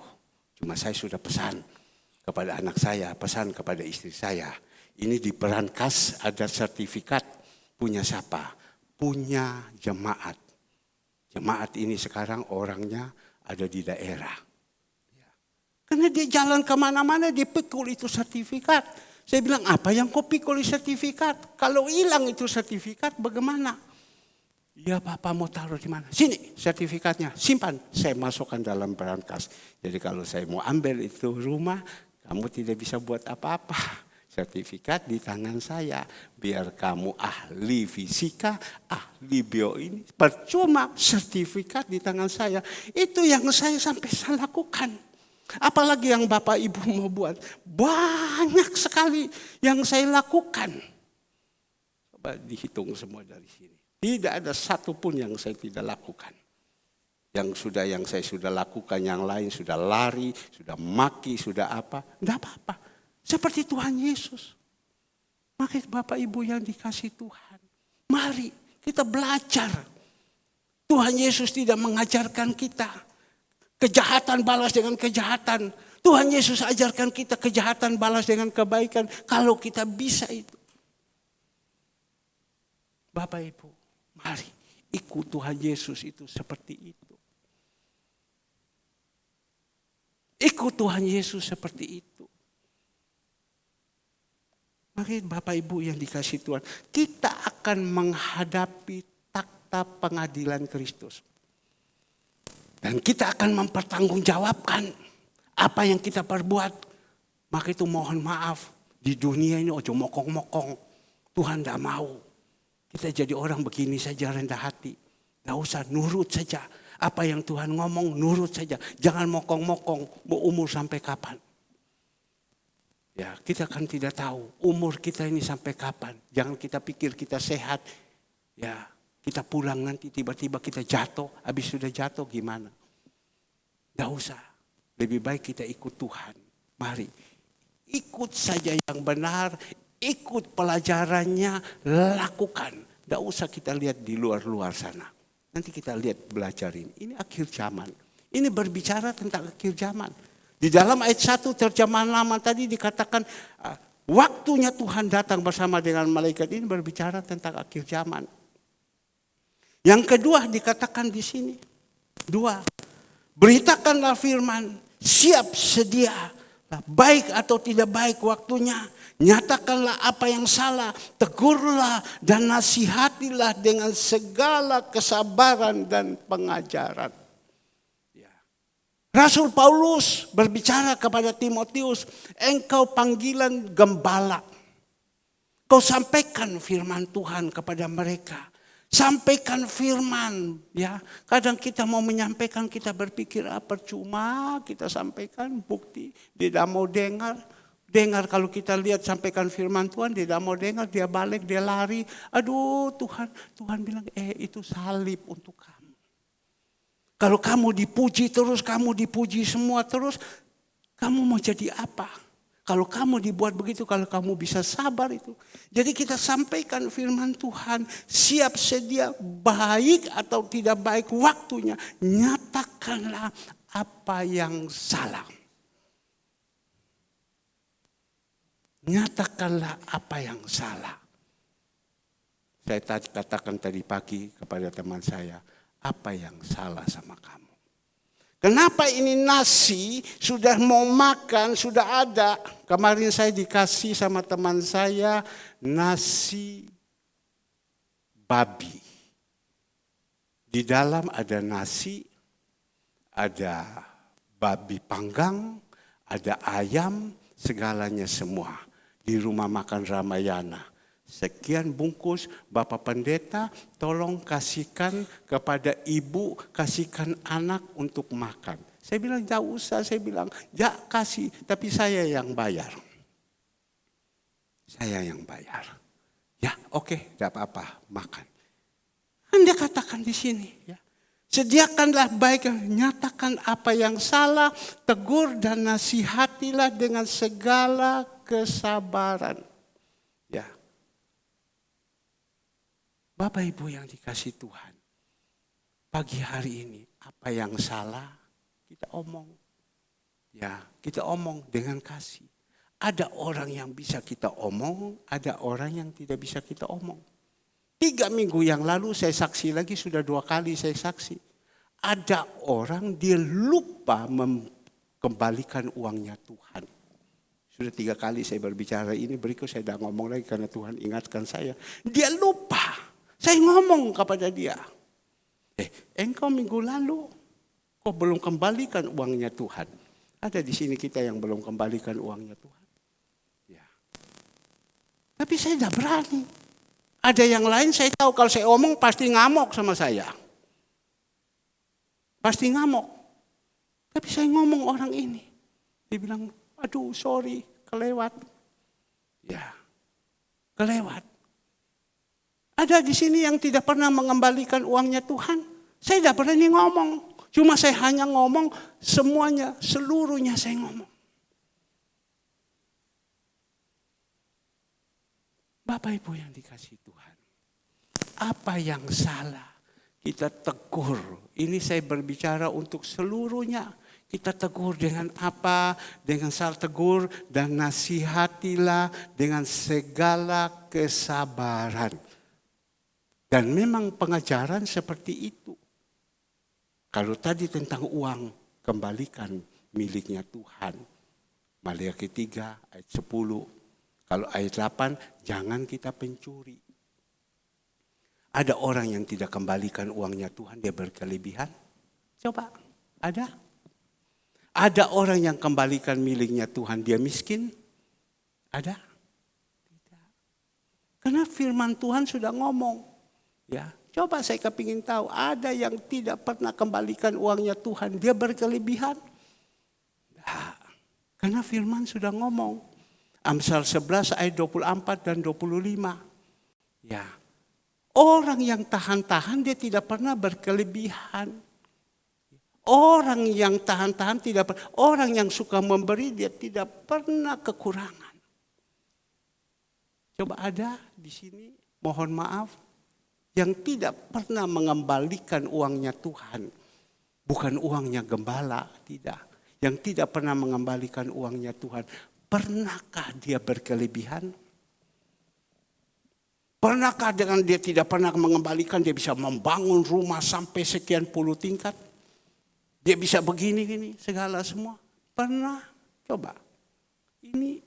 Cuma saya sudah pesan kepada anak saya, pesan kepada istri saya. Ini di Brankas ada sertifikat punya siapa? Punya jemaat. Jemaat ini sekarang orangnya ada di daerah. Karena dia jalan kemana-mana dia pikul itu sertifikat. Saya bilang, apa yang kau pikul sertifikat? Kalau hilang itu sertifikat bagaimana? Ya Bapak mau taruh di mana? Sini sertifikatnya, simpan. Saya masukkan dalam berangkas. Jadi kalau saya mau ambil itu rumah, kamu tidak bisa buat apa-apa. Sertifikat di tangan saya. Biar kamu ahli fisika, ahli bio ini. Percuma sertifikat di tangan saya. Itu yang saya sampai saya lakukan. Apalagi yang Bapak Ibu mau buat. Banyak sekali yang saya lakukan. Coba dihitung semua dari sini. Tidak ada satupun yang saya tidak lakukan. Yang saya sudah lakukan, yang lain sudah lari, sudah maki, sudah apa. Tidak apa-apa. Seperti Tuhan Yesus. Maka Bapak Ibu yang dikasih Tuhan. Mari kita belajar. Tuhan Yesus tidak mengajarkan kita. Kejahatan balas dengan kejahatan. Tuhan Yesus ajarkan kita kejahatan balas dengan kebaikan. Kalau kita bisa itu. Bapak Ibu. Mari ikut Tuhan Yesus itu seperti itu. Ikut Tuhan Yesus seperti itu. Maka Bapak Ibu yang dikasih Tuhan. Kita akan menghadapi takhta pengadilan Kristus. Dan kita akan mempertanggungjawabkan apa yang kita perbuat. Maka itu mohon maaf. Di dunia ini ojo mokong-mokong. Tuhan tidak mau. Kita jadi orang begini saja rendah hati. Tidak usah, nurut saja. Apa yang Tuhan ngomong, nurut saja. Jangan mokong-mokong, mau umur sampai kapan. Ya, kita kan tidak tahu umur kita ini sampai kapan. Jangan kita pikir kita sehat. Ya, kita pulang nanti tiba-tiba kita jatuh. Habis sudah jatuh gimana? Tidak usah. Lebih baik kita ikut Tuhan. Mari, ikut saja yang benar. Ikut pelajarannya, lakukan. Tidak usah kita lihat di luar-luar sana. Nanti kita lihat belajar ini. Ini akhir zaman. Ini berbicara tentang akhir zaman. Di dalam ayat 1 terjemahan lama tadi dikatakan waktunya Tuhan datang bersama dengan malaikat ini berbicara tentang akhir zaman. Yang kedua dikatakan di sini. 2. Beritakanlah firman, siap sedia. Baik atau tidak baik waktunya. Nyatakanlah apa yang salah. Tegurlah dan nasihatilah dengan segala kesabaran dan pengajaran. Ya. Rasul Paulus berbicara kepada Timotius. Engkau panggilan gembala. Kau sampaikan firman Tuhan kepada mereka. Sampaikan firman, ya. Kadang kita mau menyampaikan, kita berpikir percuma kita sampaikan bukti. Dia tidak mau dengar. Dengar kalau kita lihat sampaikan firman Tuhan, dia tidak mau dengar, dia balik, dia lari. Aduh Tuhan bilang, itu salib untuk kamu. Kalau kamu dipuji terus, kamu dipuji semua terus, kamu mau jadi apa? Kalau kamu dibuat begitu, kalau kamu bisa sabar itu. Jadi kita sampaikan firman Tuhan, siap sedia baik atau tidak baik waktunya. Nyatakanlah apa yang salah. Nyatakanlah apa yang salah. Saya katakan tadi pagi kepada teman saya, apa yang salah sama kamu? Kenapa ini nasi sudah mau makan, sudah ada. Kemarin saya dikasih sama teman saya nasi babi. Di dalam ada nasi, ada babi panggang, ada ayam, segalanya semua. Di rumah makan Ramayana. Sekian bungkus, Bapak Pendeta tolong kasihkan kepada ibu, kasihkan anak untuk makan. Saya bilang jangan usah, saya bilang ya kasih, tapi saya yang bayar. Saya yang bayar. Ya oke, tidak apa-apa, makan. Kan dia katakan di sini ya. Sediakanlah baik, nyatakan apa yang salah, tegur dan nasihatilah dengan segala kesabaran. Ya. Bapak Ibu yang dikasih Tuhan, pagi hari ini apa yang salah kita omong. Ya, kita omong dengan kasih. Ada orang yang bisa kita omong, ada orang yang tidak bisa kita omong. 3 minggu yang lalu saya saksi lagi, sudah 2 kali saya saksi. Ada orang dia lupa mengembalikan uangnya Tuhan. Sudah 3 kali saya berbicara ini, berikut saya tidak ngomong lagi karena Tuhan ingatkan saya. Dia lupa. Saya ngomong kepada dia. Engkau minggu lalu kok belum kembalikan uangnya Tuhan. Ada di sini kita yang belum kembalikan uangnya Tuhan. Ya. Tapi saya tidak berani. Ada yang lain saya tahu kalau saya omong pasti ngamuk sama saya. Pasti ngamuk. Tapi saya ngomong orang ini. Dia bilang, aduh sorry, kelewat. Ya, kelewat. Ada di sini yang tidak pernah mengembalikan uangnya Tuhan. Saya tidak berani ngomong. Cuma saya hanya ngomong semuanya, seluruhnya saya ngomong. Bapak Ibu yang dikasihi Tuhan. Apa yang salah? Kita tegur. Ini saya berbicara untuk seluruhnya. Kita tegur dengan apa? Dengan salah tegur dan nasihatilah dengan segala kesabaran. Dan memang pengajaran seperti itu. Kalau tadi tentang uang, kembalikan miliknya Tuhan. Maliaki 3 ayat 10. Kalau ayat 8, jangan kita pencuri. Ada orang yang tidak kembalikan uangnya Tuhan, dia berkelebihan. Coba, ada? Ada orang yang kembalikan miliknya Tuhan, dia miskin? Ada? Tidak. Karena firman Tuhan sudah ngomong. Ya, coba saya kepingin tahu, ada yang tidak pernah kembalikan uangnya Tuhan, dia berkelebihan? Nah, karena firman sudah ngomong. Amsal 11 ayat 24 dan 25. Ya. Orang yang tahan-tahan dia tidak pernah berkelebihan. Orang yang tahan-tahan tidak pernah, orang yang suka memberi dia tidak pernah kekurangan. Coba ada di sini, mohon maaf, yang tidak pernah mengembalikan uangnya Tuhan. Bukan uangnya gembala, tidak. Yang tidak pernah mengembalikan uangnya Tuhan. Pernahkah dia berkelebihan? Pernahkah dengan dia tidak pernah mengembalikan, dia bisa membangun rumah sampai sekian puluh tingkat? Dia bisa begini-gini, segala semua. Pernah? Coba. Ini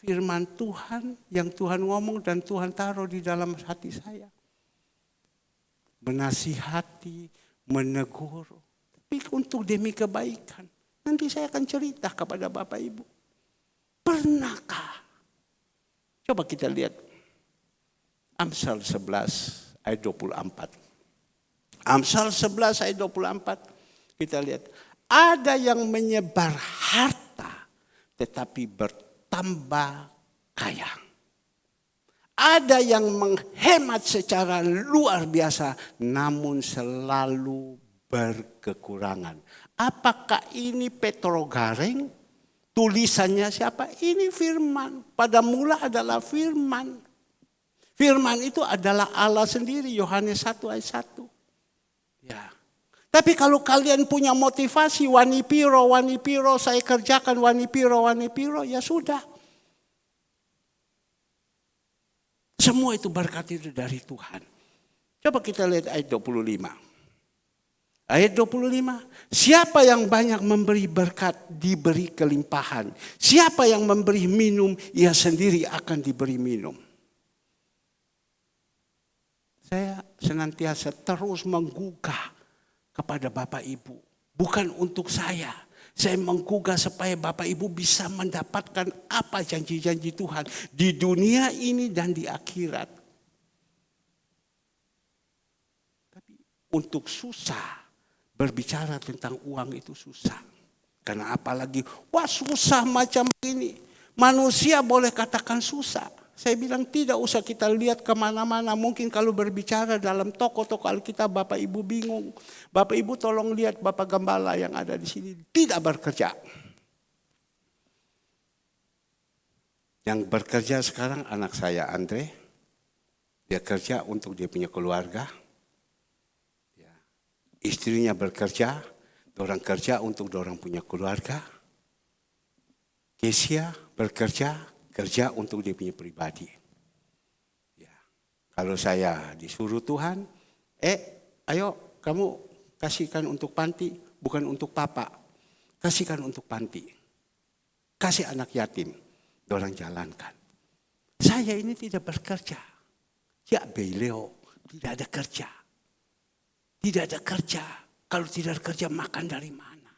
firman Tuhan yang Tuhan ngomong dan Tuhan taruh di dalam hati saya. Menasihati, menegur. Tapi untuk demi kebaikan. Nanti saya akan cerita kepada Bapak Ibu. Pernahkah? Coba kita lihat. Amsal 11 ayat 24. Amsal 11 ayat 24. Kita lihat. Ada yang menyebar harta tetapi bertambah kaya. Ada yang menghemat secara luar biasa namun selalu berkekurangan. Apakah ini Petro Gareng? Tulisannya siapa? Ini firman. Pada mula adalah firman. Firman itu adalah Allah sendiri. Yohanes 1 ayat 1. Ya. Tapi kalau kalian punya motivasi wanipiro, saya kerjakan wanipiro, ya sudah. Semua itu berkat itu dari Tuhan. Coba kita lihat ayat 25. Ayat 25. Siapa yang banyak memberi berkat diberi kelimpahan. Siapa yang memberi minum ia sendiri akan diberi minum. Saya senantiasa terus menggugah kepada Bapak Ibu. Bukan untuk saya. Saya menggugah supaya Bapak Ibu bisa mendapatkan apa janji-janji Tuhan. Di dunia ini dan di akhirat. Tapi untuk susah. Berbicara tentang uang itu susah. Karena apalagi, wah susah macam ini. Manusia boleh katakan susah. Saya bilang tidak usah kita lihat kemana-mana. Mungkin kalau berbicara dalam toko-toko Alkitab Bapak Ibu bingung. Bapak Ibu tolong lihat Bapak Gembala yang ada di sini. Tidak bekerja. Yang bekerja sekarang anak saya Andre. Dia kerja untuk dia punya keluarga. Ya. Istrinya bekerja. Dorang kerja untuk dorang punya keluarga. Kesia bekerja. Kerja untuk dia punya pribadi. Ya. Kalau saya disuruh Tuhan, ayo kamu kasihkan untuk panti, bukan untuk papa. Kasihkan untuk panti. Kasih anak yatim, dorang jalankan. Saya ini tidak bekerja. Ya Beleo, tidak ada kerja. Tidak ada kerja. Kalau tidak ada kerja makan dari mana?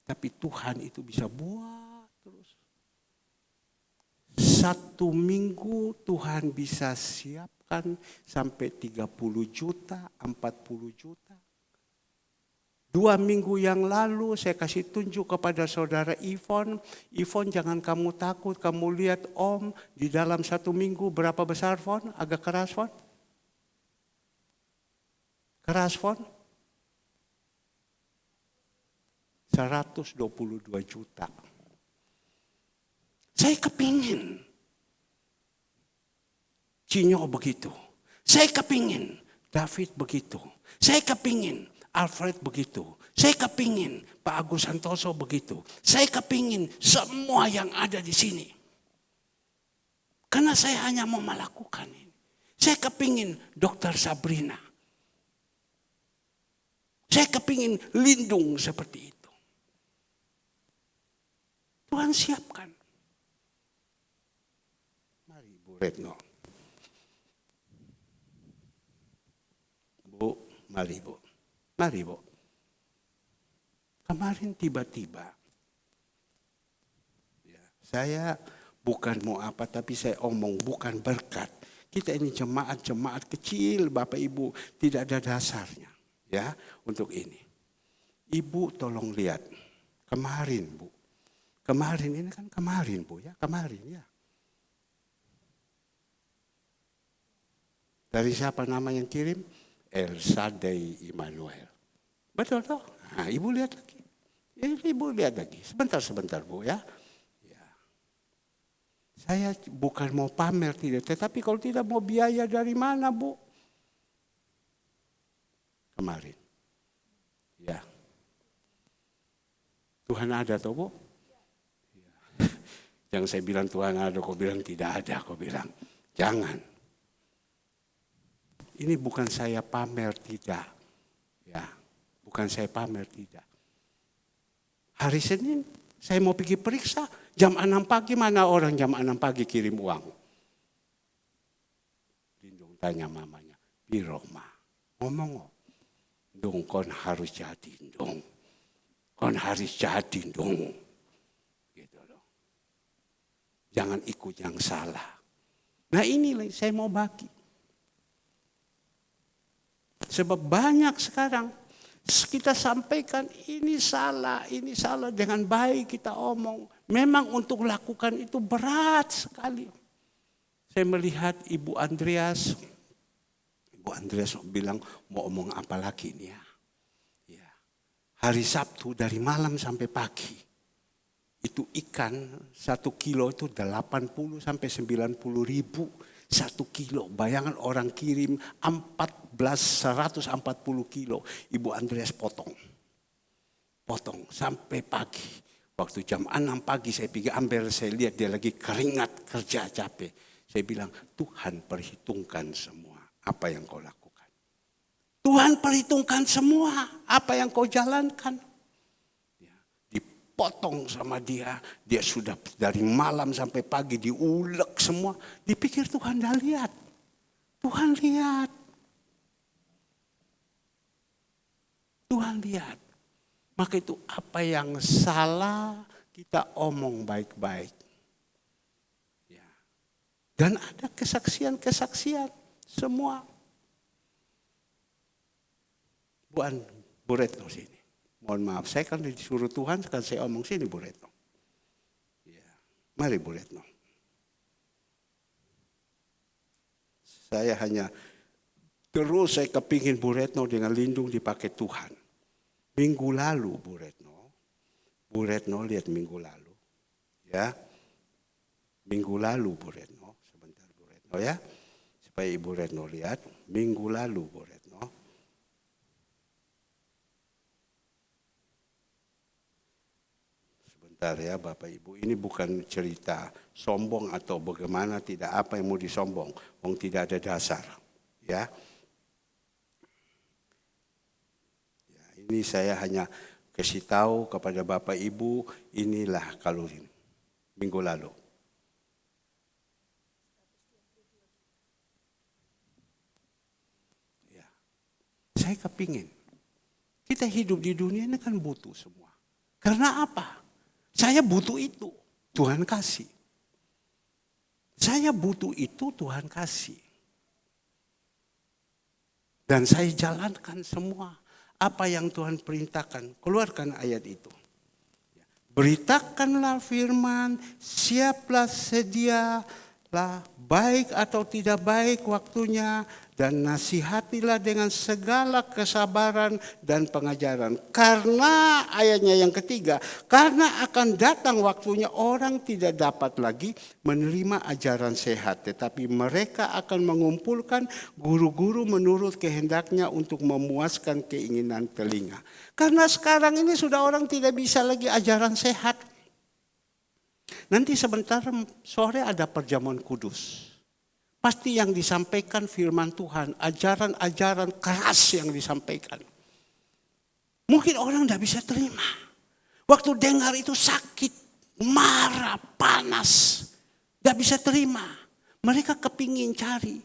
Tapi Tuhan itu bisa buat terus. 1 minggu Tuhan bisa siapkan sampai 30 juta, 40 juta. 2 minggu yang lalu saya kasih tunjuk kepada saudara Ivon. Ivon jangan kamu takut, kamu lihat Om di dalam 1 minggu berapa besar Fon? Agak keras Fon? Keras Fon? 122 juta. Saya kepingin. Cinyo begitu. Saya kepingin. David begitu. Saya kepingin. Alfred begitu. Saya kepingin Pak Agus Santoso begitu. Saya kepingin semua yang ada di sini. Karena saya hanya mau melakukan ini. Saya kepingin Dr. Sabrina. Saya kepingin Lindung seperti itu. Tuhan siapkan. Mari Bu Retno. Bu, mari Bu. Mari Bu. Kemarin tiba-tiba. Ya, saya bukan mau apa tapi saya omong bukan berkat. Kita ini jemaat-jemaat kecil Bapak Ibu tidak ada dasarnya. Ya untuk ini. Ibu tolong lihat. Kemarin Bu. Kemarin ini kan kemarin Bu ya. Kemarin ya. Dari siapa nama yang kirim? Elsadei Immanuel. Betul toh? Nah, Ibu lihat lagi. Ibu lihat lagi. Sebentar Bu ya. Ya. Saya bukan mau pamer tidak. Tetapi kalau tidak mau biaya dari mana Bu? Kemarin. Ya. Tuhan ada toh Bu? Ya. Yang saya bilang Tuhan ada, kau bilang tidak ada. Kau bilang jangan. Ini bukan saya pamer tidak. Ya, bukan saya pamer tidak. Hari Senin saya mau pergi periksa. Jam 6 pagi mana orang jam 6 pagi kirim uang. Lindung tanya mamanya. Piro ma. Ngomong. Dong kon harus jadi dong. Kon harus jadi dong. Gitu loh. Jangan ikut yang salah. Nah inilah saya mau bagi. Sebab banyak sekarang kita sampaikan ini salah dengan baik kita omong. Memang untuk lakukan itu berat sekali. Saya melihat Ibu Andreas bilang mau omong apa lagi nih ya. Ya. Hari Sabtu dari malam sampai pagi. Itu ikan 1 kilo itu 80 sampai 90 ribu. 1 kilo, bayangan orang kirim 140 kilo. Ibu Andreas potong sampai pagi. Waktu jam 6 pagi saya pergi ambil, saya lihat dia lagi keringat kerja capek. Saya bilang Tuhan perhitungkan semua apa yang kau lakukan. Tuhan perhitungkan semua apa yang kau jalankan. Potong sama dia sudah dari malam sampai pagi diulek semua. Dipikir Tuhan dah lihat. Tuhan lihat. Tuhan lihat. Maka itu apa yang salah kita omong baik-baik. Ya. Dan ada kesaksian semua. Bu Retno sini. Mohon maaf, saya kan disuruh Tuhan, kan saya omong sini Bu Retno. Ya. Mari Bu Retno. Saya hanya terus saya kepingin Bu Retno dengan Lindung dipakai Tuhan. Minggu lalu Bu Retno lihat minggu lalu. Ya. Minggu lalu Bu Retno, sebentar Bu Retno ya. Supaya Ibu Retno lihat, minggu lalu Bu Retno. Bentar ya Bapak Ibu, ini bukan cerita sombong atau bagaimana, tidak apa yang mau disombong. Wong tidak ada dasar. Ya. Ini saya hanya kasih tahu kepada Bapak Ibu, inilah kalau minggu lalu. Ya. Saya kepingin, kita hidup di dunia ini kan butuh semua. Karena apa? Saya butuh itu, Tuhan kasih. Saya butuh itu, Tuhan kasih. Dan saya jalankan semua. Apa yang Tuhan perintahkan, keluarkan ayat itu. Beritakanlah firman, siaplah sedialah, baik atau tidak baik waktunya, dan nasihatilah dengan segala kesabaran dan pengajaran. Karena ayatnya yang ketiga, karena akan datang waktunya orang tidak dapat lagi menerima ajaran sehat, tetapi mereka akan mengumpulkan guru-guru menurut kehendaknya untuk memuaskan keinginan telinga. Karena sekarang ini sudah orang tidak bisa lagi ajaran sehat. Nanti sebentar sore ada perjamuan kudus. Pasti yang disampaikan firman Tuhan, ajaran-ajaran keras yang disampaikan. Mungkin orang tidak bisa terima. Waktu dengar itu sakit, marah, panas. Tidak bisa terima. Mereka kepingin cari.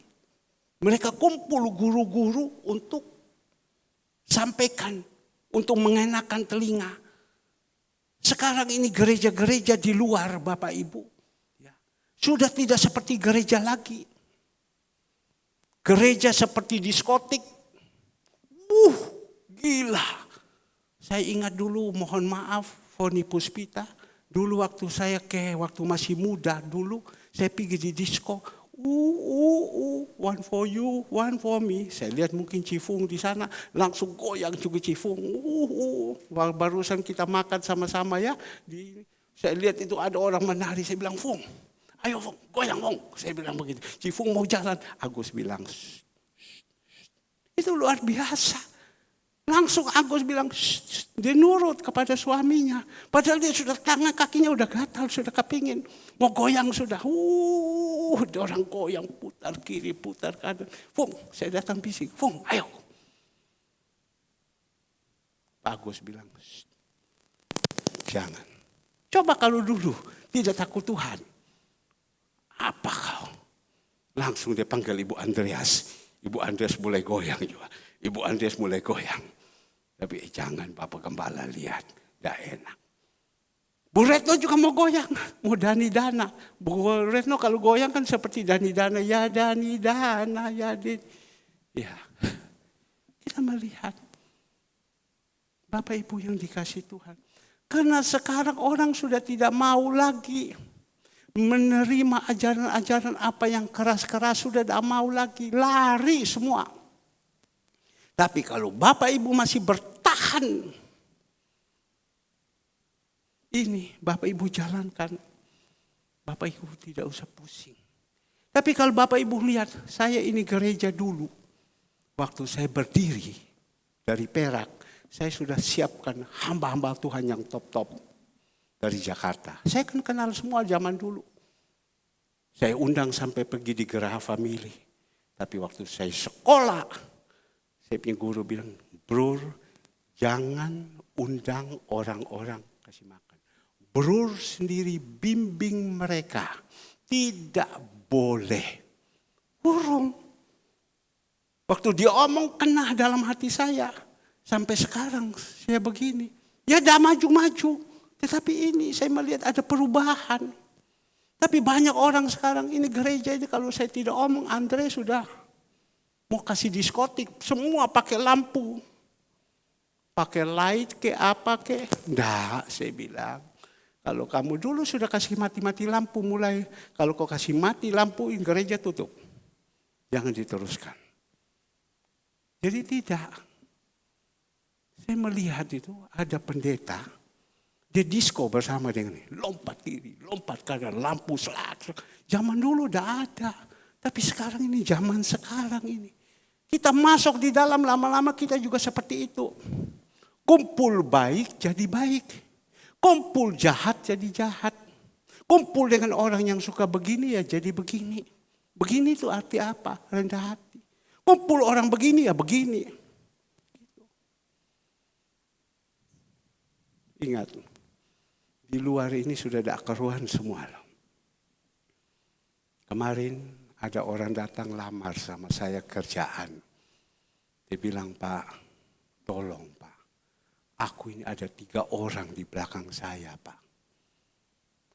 Mereka kumpul guru-guru untuk sampaikan, untuk mengenakan telinga. Sekarang ini gereja-gereja di luar Bapak Ibu. Sudah tidak seperti gereja lagi. Gereja seperti diskotik. Gila. Saya ingat dulu, mohon maaf, Foni Puspita. Dulu waktu saya waktu masih muda dulu, saya pergi di disko. One for you, one for me. Saya lihat mungkin Cifung di sana, langsung goyang juga Cifung. Barusan kita makan sama-sama ya. Saya lihat itu ada orang menari, saya bilang, Fung, ayo Fung, goyang Fung. Saya bilang begitu. Cifung mau jalan, Agus bilang, shh. Itu luar biasa. Langsung Agus bilang, shh. Dia nurut kepada suaminya. Padahal dia sudah tangan kakinya udah gatal, sudah kepingin. Mau goyang sudah. Orang goyang putar kiri, putar kanan. Fung, saya datang bisik. Fung, ayo. Pak Agus bilang, shh. Jangan. Coba kalau dulu tidak takut Tuhan. Apa kau? Langsung dia panggil Ibu Andreas. Ibu Andreas mulai goyang juga. Ibu Andreas mulai goyang. Tapi jangan Bapak Gembala lihat. Tidak enak. Bu Retno juga mau goyang. Mau Dani Dana. Bu Retno kalau goyang kan seperti Dani Dana. Ya Dani Dana. Ya. Kita melihat. Bapak Ibu yang dikasih Tuhan. Karena sekarang orang sudah tidak mau lagi menerima ajaran-ajaran apa yang keras-keras, sudah tidak mau lagi, lari semua. Tapi kalau Bapak Ibu masih bertahan, ini Bapak Ibu jalankan, Bapak Ibu tidak usah pusing. Tapi kalau Bapak Ibu lihat, saya ini gereja dulu, waktu saya berdiri dari Perak, saya sudah siapkan hamba-hamba Tuhan yang top-top dari Jakarta. Saya kan kenal semua zaman dulu. Saya undang sampai pergi di Geraha Family. Tapi waktu saya sekolah, saya punya guru bilang, Bro, jangan undang orang-orang kasih makan. Bro sendiri bimbing mereka. Tidak boleh. Burung. Waktu dia omong kena dalam hati saya. Sampai sekarang saya begini. Ya dah maju-maju. Tetapi ini saya melihat ada perubahan. Tapi banyak orang sekarang ini gereja ini kalau saya tidak omong, Andre sudah mau kasih diskotik. Semua pakai lampu. Pakai light ke apa ke. Enggak, saya bilang. Kalau kamu dulu sudah kasih mati-mati lampu mulai. Kalau kau kasih mati lampu, gereja tutup. Jangan diteruskan. Jadi tidak. Saya melihat itu ada pendeta. Dia disko bersama dengan ini. Lompat kiri, lompat kanan, lampu selak. Zaman dulu udah ada. Tapi sekarang ini, zaman sekarang ini. Kita masuk di dalam, lama-lama kita juga seperti itu. Kumpul baik jadi baik. Kumpul jahat jadi jahat. Kumpul dengan orang yang suka begini ya jadi begini. Begini itu arti apa? Rendah hati. Kumpul orang begini ya begini. Ingat, di luar ini sudah ada keruhan semua. Kemarin ada orang datang lamar sama saya kerjaan. Dia bilang, Pak, tolong Pak. Aku ini ada 3 orang di belakang saya Pak.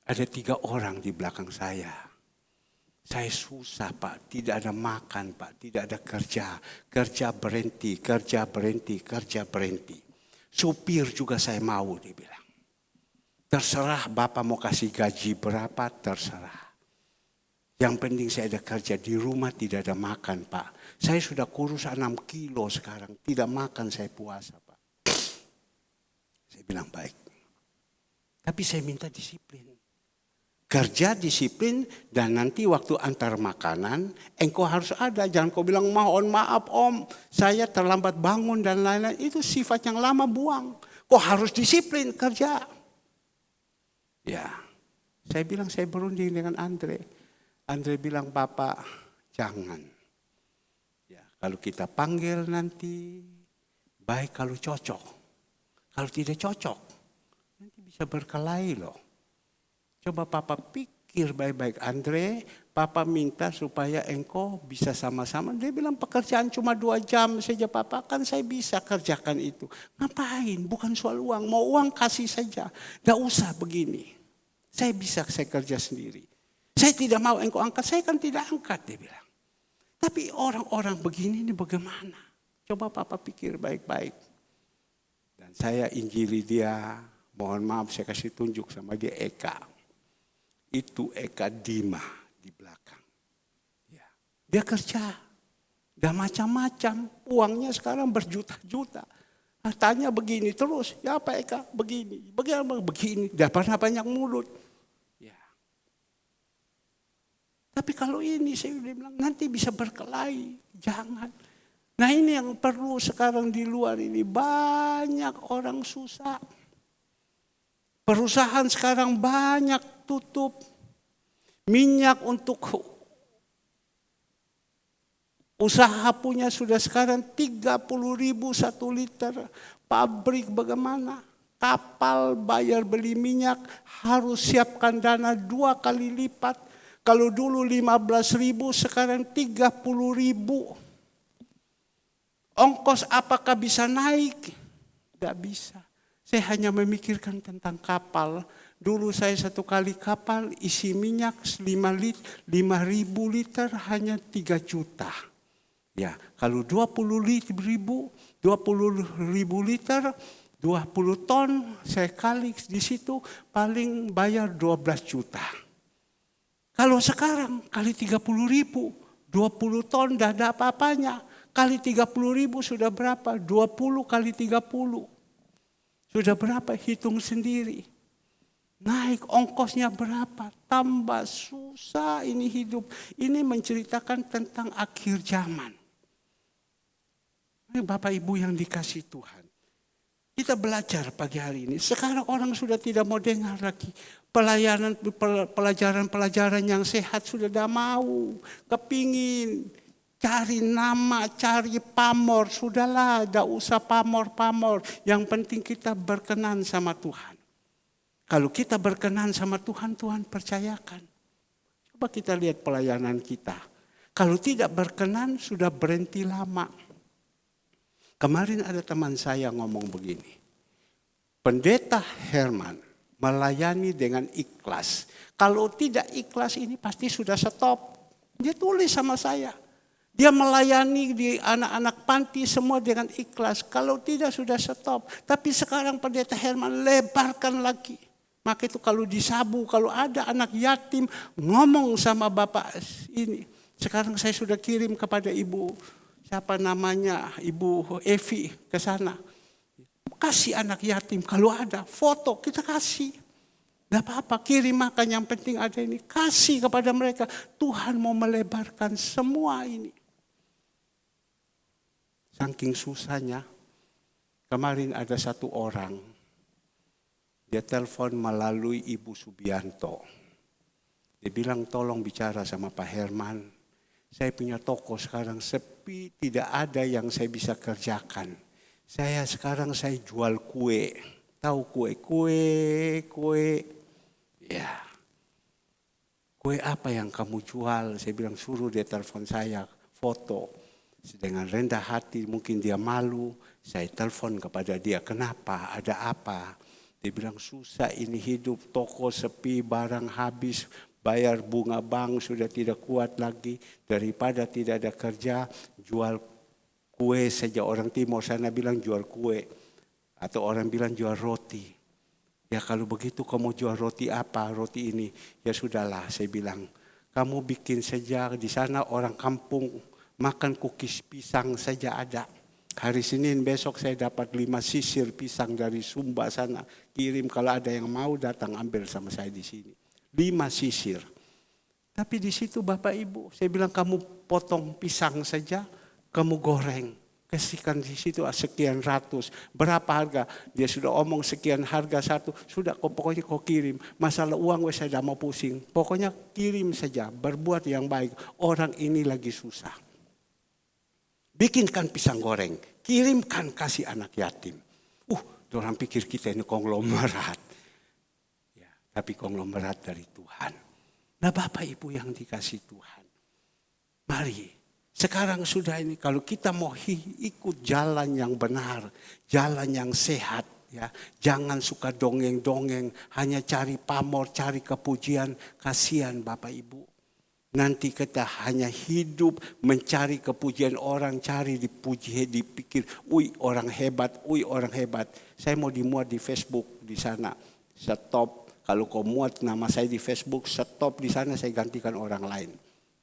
Ada 3 orang di belakang saya. Saya susah Pak, tidak ada makan Pak, tidak ada kerja. Kerja berhenti, kerja berhenti, kerja berhenti. Supir juga saya mau, dia bilang. Terserah Bapak mau kasih gaji berapa, terserah. Yang penting saya ada kerja, di rumah tidak ada makan Pak. Saya sudah kurus 6 kilo sekarang, tidak makan saya puasa Pak. Saya bilang baik. Tapi saya minta disiplin. Kerja disiplin dan nanti waktu antar makanan engkau harus ada. Jangan kau bilang mohon maaf om saya terlambat bangun dan lain-lain. Itu sifat yang lama buang. Kau harus disiplin kerja. Ya, saya bilang saya berunding dengan Andre. Andre bilang Bapak jangan. Ya, kalau kita panggil nanti baik kalau cocok. Kalau tidak cocok nanti bisa berkelahi loh. Coba Papa pikir baik-baik Andre, Papa minta supaya engkau bisa sama-sama. Dia bilang pekerjaan cuma 2 jam saja Papa, kan saya bisa kerjakan itu. Ngapain? Bukan soal uang, mau uang kasih saja. Gak usah begini. Saya bisa saya kerja sendiri. Saya tidak mau engkau angkat, saya kan tidak angkat dia bilang. Tapi orang-orang begini ini bagaimana? Coba Papa pikir baik-baik. Dan saya injili dia, mohon maaf saya kasih tunjuk sama dia Eka. Itu Eka Dima di belakang. Ya. Dia kerja. Udah macam-macam. Uangnya sekarang berjuta-juta. Nah, tanya begini terus. Ya Pak Eka begini. Begini. Udah pernah banyak mulut. Ya. Tapi kalau ini saya bilang nanti bisa berkelahi. Jangan. Nah ini yang perlu sekarang di luar ini. Banyak orang susah. Perusahaan sekarang banyak tutup. Minyak untuk usaha punya sudah sekarang 30.000 1 liter. Pabrik bagaimana? Kapal bayar beli minyak harus siapkan dana 2 kali lipat. Kalau dulu 15.000 sekarang 30.000. Ongkos apakah bisa naik? Tidak bisa. Saya hanya memikirkan tentang kapal. Dulu saya 1 kali kapal isi minyak 5.000 liter hanya 3 juta. Ya, kalau 20.000 liter, 20 ton saya kali di situ paling bayar 12 juta. Kalau sekarang kali 30.000, 20 ton dah ada apa-apanya. Kali 30.000 sudah berapa? 20 kali 30. Sudah berapa? Hitung sendiri. Naik ongkosnya berapa? Tambah susah ini hidup. Ini menceritakan tentang akhir zaman. Bapak Ibu yang dikasih Tuhan. Kita belajar pagi hari ini. Sekarang orang sudah tidak mau dengar lagi. Pelajaran-pelajaran yang sehat sudah tidak mau. Kepingin. Cari nama, cari pamor. Sudahlah, tidak usah pamor-pamor. Yang penting kita berkenan sama Tuhan. Kalau kita berkenan sama Tuhan, Tuhan percayakan. Coba kita lihat pelayanan kita. Kalau tidak berkenan, sudah berhenti lama. Kemarin ada teman saya ngomong begini. Pendeta Herman melayani dengan ikhlas. Kalau tidak ikhlas ini pasti sudah stop. Dia tulis sama saya. Dia melayani di anak-anak panti semua dengan ikhlas. Kalau tidak sudah stop. Tapi sekarang Pendeta Herman lebarkan lagi. Maka itu kalau disabu, kalau ada anak yatim ngomong sama bapak ini. Sekarang saya sudah kirim kepada ibu, siapa namanya, Ibu Evi ke sana. Kasih anak yatim kalau ada foto kita kasih. Tidak apa-apa, kirim makan yang penting ada ini. Kasih kepada mereka. Tuhan mau melebarkan semua ini. Saking susahnya, kemarin ada 1 orang. Dia telepon melalui Ibu Subianto. Dia bilang tolong bicara sama Pak Herman. Saya punya toko sekarang sepi, tidak ada yang saya bisa kerjakan. Sekarang saya jual kue. Tahu kue. Ya. Kue apa yang kamu jual? Saya bilang suruh dia telepon saya, foto. Dengan rendah hati, mungkin dia malu. Saya telepon kepada dia, kenapa? Ada apa? Dia bilang susah ini hidup, toko sepi, barang habis, bayar bunga bank sudah tidak kuat lagi. Daripada tidak ada kerja, jual kue saja. Orang Timur sana bilang jual kue. Atau orang bilang jual roti. Ya kalau begitu kamu jual roti apa? Roti ini. Ya sudahlah saya bilang. Kamu bikin saja di sana orang kampung makan kukis pisang saja ada. Hari Senin besok saya dapat 5 sisir pisang dari Sumba sana. Kirim kalau ada yang mau datang ambil sama saya di sini. 5 sisir. Tapi di situ Bapak Ibu, saya bilang kamu potong pisang saja, kamu goreng. Kasihkan di situ sekian ratus. Berapa harga? Dia sudah omong sekian harga satu. Sudah pokoknya kau kirim. Masalah uang saya tidak mau pusing. Pokoknya kirim saja. Berbuat yang baik. Orang ini lagi susah. Bikinkan pisang goreng. Kirimkan kasih anak yatim. Orang pikir kita ini konglomerat. Ya, tapi konglomerat dari Tuhan. Nah Bapak Ibu yang dikasih Tuhan. Mari. Sekarang sudah ini kalau kita mau ikut jalan yang benar, jalan yang sehat, ya, jangan suka dongeng-dongeng, hanya cari pamor, cari kepujian, kasihan Bapak Ibu. Nanti kita hanya hidup mencari kepujian orang, cari dipuji, dipikir, orang hebat, orang hebat. Saya mau dimuat di Facebook di sana, stop. Kalau kau muat nama saya di Facebook, stop di sana saya gantikan orang lain.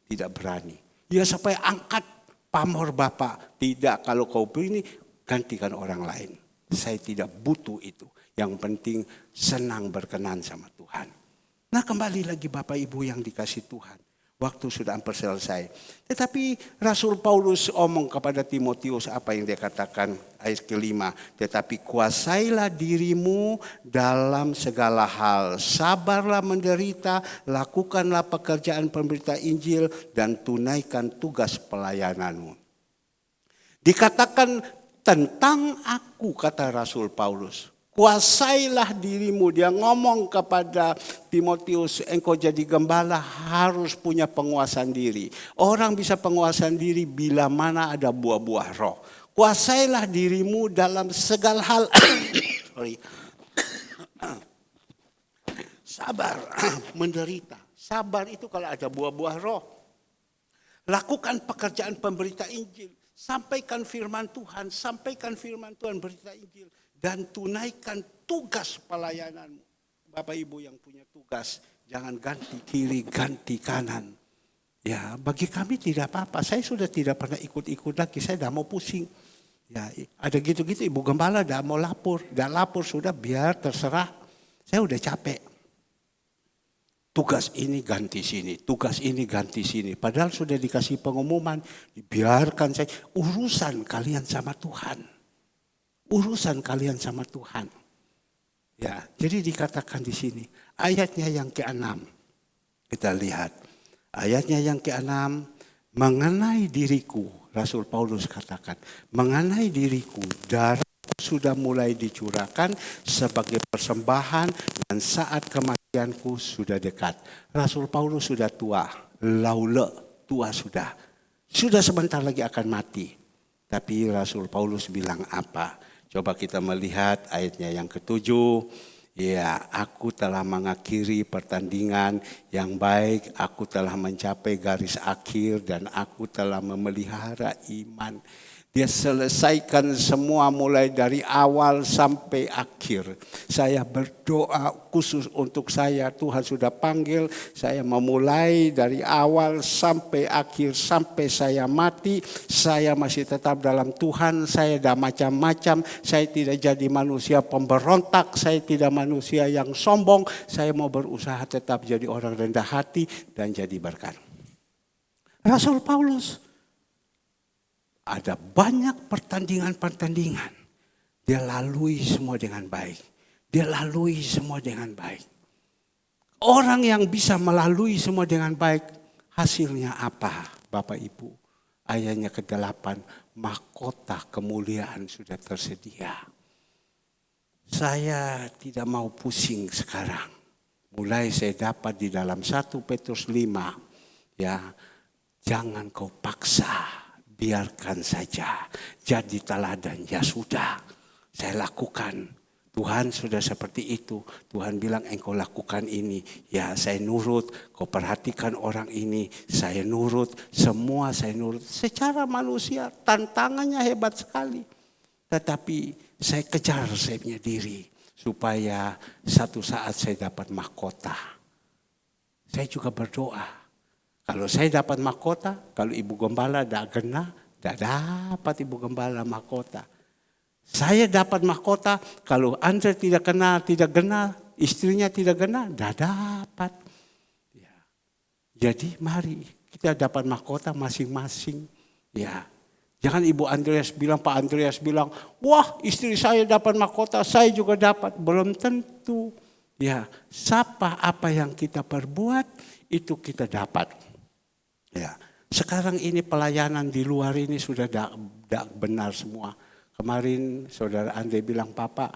Tidak berani. Ya supaya angkat pamor Bapak. Tidak, kalau kau begini gantikan orang lain. Saya tidak butuh itu. Yang penting senang berkenan sama Tuhan. Nah kembali lagi Bapak Ibu yang dikasih Tuhan. Waktu sudah hampir selesai. Tetapi Rasul Paulus omong kepada Timotius apa yang dia katakan ayat kelima. Tetapi kuasailah dirimu dalam segala hal. Sabarlah menderita, lakukanlah pekerjaan pemberita Injil dan tunaikan tugas pelayananmu. Dikatakan tentang aku kata Rasul Paulus. Kuasailah dirimu. Dia ngomong kepada Timotius, engkau jadi gembala harus punya penguasaan diri. Orang bisa penguasaan diri bila mana ada buah-buah roh. Kuasailah dirimu dalam segala hal. Sabar, menderita. Sabar itu kalau ada buah-buah roh. Lakukan pekerjaan pemberita Injil. Sampaikan firman Tuhan, berita Injil. Dan tunaikan tugas pelayananmu. Bapak Ibu yang punya tugas, jangan ganti kiri, ganti kanan. Ya, bagi kami tidak apa-apa. Saya sudah tidak pernah ikut-ikut lagi, saya tidak mau pusing. Ya, ada gitu-gitu Ibu Gembala tidak mau lapor. Tidak lapor sudah biar terserah. Saya udah capek. Tugas ini ganti sini, tugas ini ganti sini. Padahal sudah dikasih pengumuman, biarkan saya. Urusan kalian sama Tuhan. Urusan kalian sama Tuhan. Ya, jadi dikatakan di sini ayatnya yang ke-6. Kita lihat ayatnya yang ke-6 mengenai diriku. Rasul Paulus katakan, mengenai diriku darahku sudah mulai dicurahkan sebagai persembahan dan saat kematianku sudah dekat. Rasul Paulus sudah tua, tua sudah. Sudah sebentar lagi akan mati. Tapi Rasul Paulus bilang apa? Coba kita melihat ayatnya yang ke-7. Ya, aku telah mengakhiri pertandingan yang baik. Aku telah mencapai garis akhir dan aku telah memelihara iman. Dia selesaikan semua mulai dari awal sampai akhir. Saya berdoa khusus untuk saya. Tuhan sudah panggil. Saya memulai dari awal sampai akhir. Sampai saya mati. Saya masih tetap dalam Tuhan. Saya tidak macam-macam. Saya tidak jadi manusia pemberontak. Saya tidak manusia yang sombong. Saya mau berusaha tetap jadi orang rendah hati dan jadi berkat. Rasul Paulus. Ada banyak pertandingan-pertandingan. Dia lalui semua dengan baik. Dia lalui semua dengan baik. Orang yang bisa melalui semua dengan baik, hasilnya apa Bapak Ibu? Ayatnya ke-8, mahkota kemuliaan sudah tersedia. Saya tidak mau pusing sekarang. Mulai saya dapat di dalam 1 Petrus 5, ya, jangan kau paksa, biarkan saja. Jadi teladan, ya sudah, saya lakukan. Tuhan sudah seperti itu. Tuhan bilang engkau lakukan ini. Ya saya nurut. Kau perhatikan orang ini. Saya nurut. Semua saya nurut. Secara manusia tantangannya hebat sekali. Tetapi saya kejar saya punya diri. Supaya satu saat saya dapat mahkota. Saya juga berdoa. Kalau saya dapat mahkota. Kalau Ibu Gembala tidak kena. Tidak dapat Ibu Gembala mahkota. Saya dapat mahkota, kalau Andre tidak kena, istrinya tidak kena, tidak dapat. Ya. Jadi mari kita dapat mahkota masing-masing. Ya. Jangan Ibu Andreas bilang, Pak Andreas bilang, wah istri saya dapat mahkota, saya juga dapat. Belum tentu. Ya, apa yang kita perbuat, itu kita dapat. Ya. Sekarang ini pelayanan di luar ini sudah tidak benar semua. Kemarin saudara Andre bilang, Papa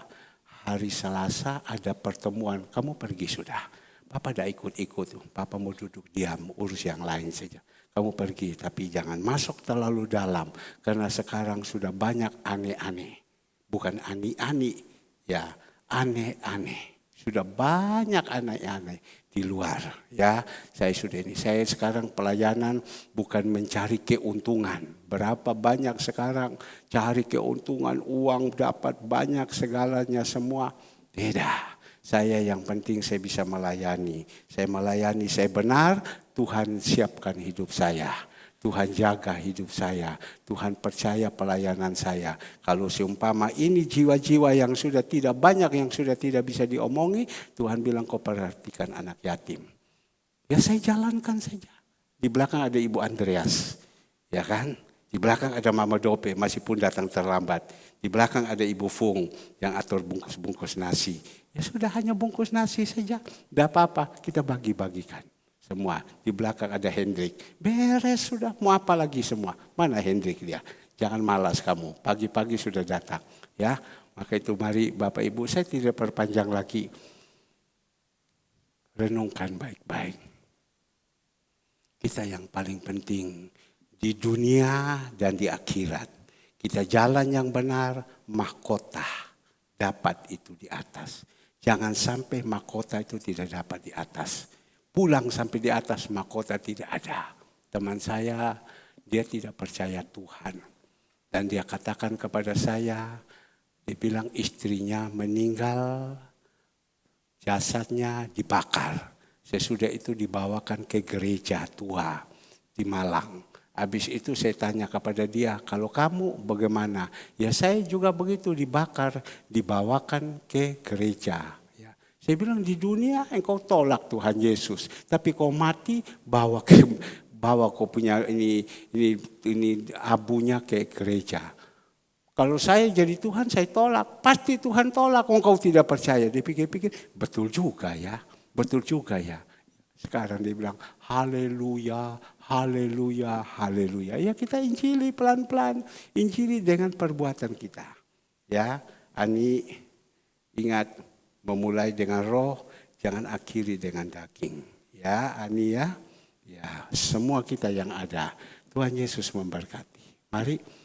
hari Selasa ada pertemuan, kamu pergi sudah. Papa tidak ikut-ikut, Papa mau duduk diam, urus yang lain saja. Kamu pergi tapi jangan masuk terlalu dalam. Karena sekarang sudah banyak aneh-aneh. Bukan ani-ani, ya aneh-aneh. Sudah banyak aneh-aneh di luar. Ya, saya sekarang pelayanan bukan mencari keuntungan. Berapa banyak sekarang cari keuntungan, uang dapat banyak segalanya semua. Tidak. Saya yang penting saya bisa melayani. Saya benar, Tuhan siapkan hidup saya. Tuhan jaga hidup saya. Tuhan percaya pelayanan saya. Kalau seumpama ini jiwa-jiwa yang sudah tidak banyak, yang sudah tidak bisa diomongi, Tuhan bilang kau perhatikan anak yatim. Ya saya jalankan saja. Di belakang ada Ibu Andreas. Ya kan? Di belakang ada Mama Dope, masih pun datang terlambat. Di belakang ada Ibu Fung yang atur bungkus-bungkus nasi. Ya sudah hanya bungkus nasi saja. Tidak apa-apa, kita bagi-bagikan. Semua. Di belakang ada Hendrik. Beres sudah. Mau apa lagi semua? Mana Hendrik dia? Jangan malas kamu. Pagi-pagi sudah datang. Ya. Maka itu mari Bapak Ibu, saya tidak perpanjang lagi. Renungkan baik-baik. Kita yang paling penting di dunia dan di akhirat. Kita jalan yang benar, mahkota dapat itu di atas. Jangan sampai mahkota itu tidak dapat di atas. Pulang sampai di atas mahkota tidak ada. Teman saya, dia tidak percaya Tuhan. Dan dia katakan kepada saya, dia bilang istrinya meninggal, jasadnya dibakar. Sesudah itu dibawakan ke gereja tua di Malang. Habis itu saya tanya kepada dia, kalau kamu bagaimana? Ya saya juga begitu dibakar, dibawakan ke gereja. Saya bilang di dunia engkau tolak Tuhan Yesus, tapi kau mati bawa kau punya ini abunya ke gereja. Kalau saya jadi Tuhan saya tolak, pasti Tuhan tolak. Engkau tidak percaya. Dia pikir-pikir betul juga ya. Sekarang dia bilang haleluya, haleluya, haleluya. Ya kita injili pelan-pelan, injili dengan perbuatan kita. Ya, Ani ingat. Memulai dengan roh, jangan akhiri dengan daging. Ya, Ani ya. Ya, semua kita yang ada. Tuhan Yesus memberkati. Mari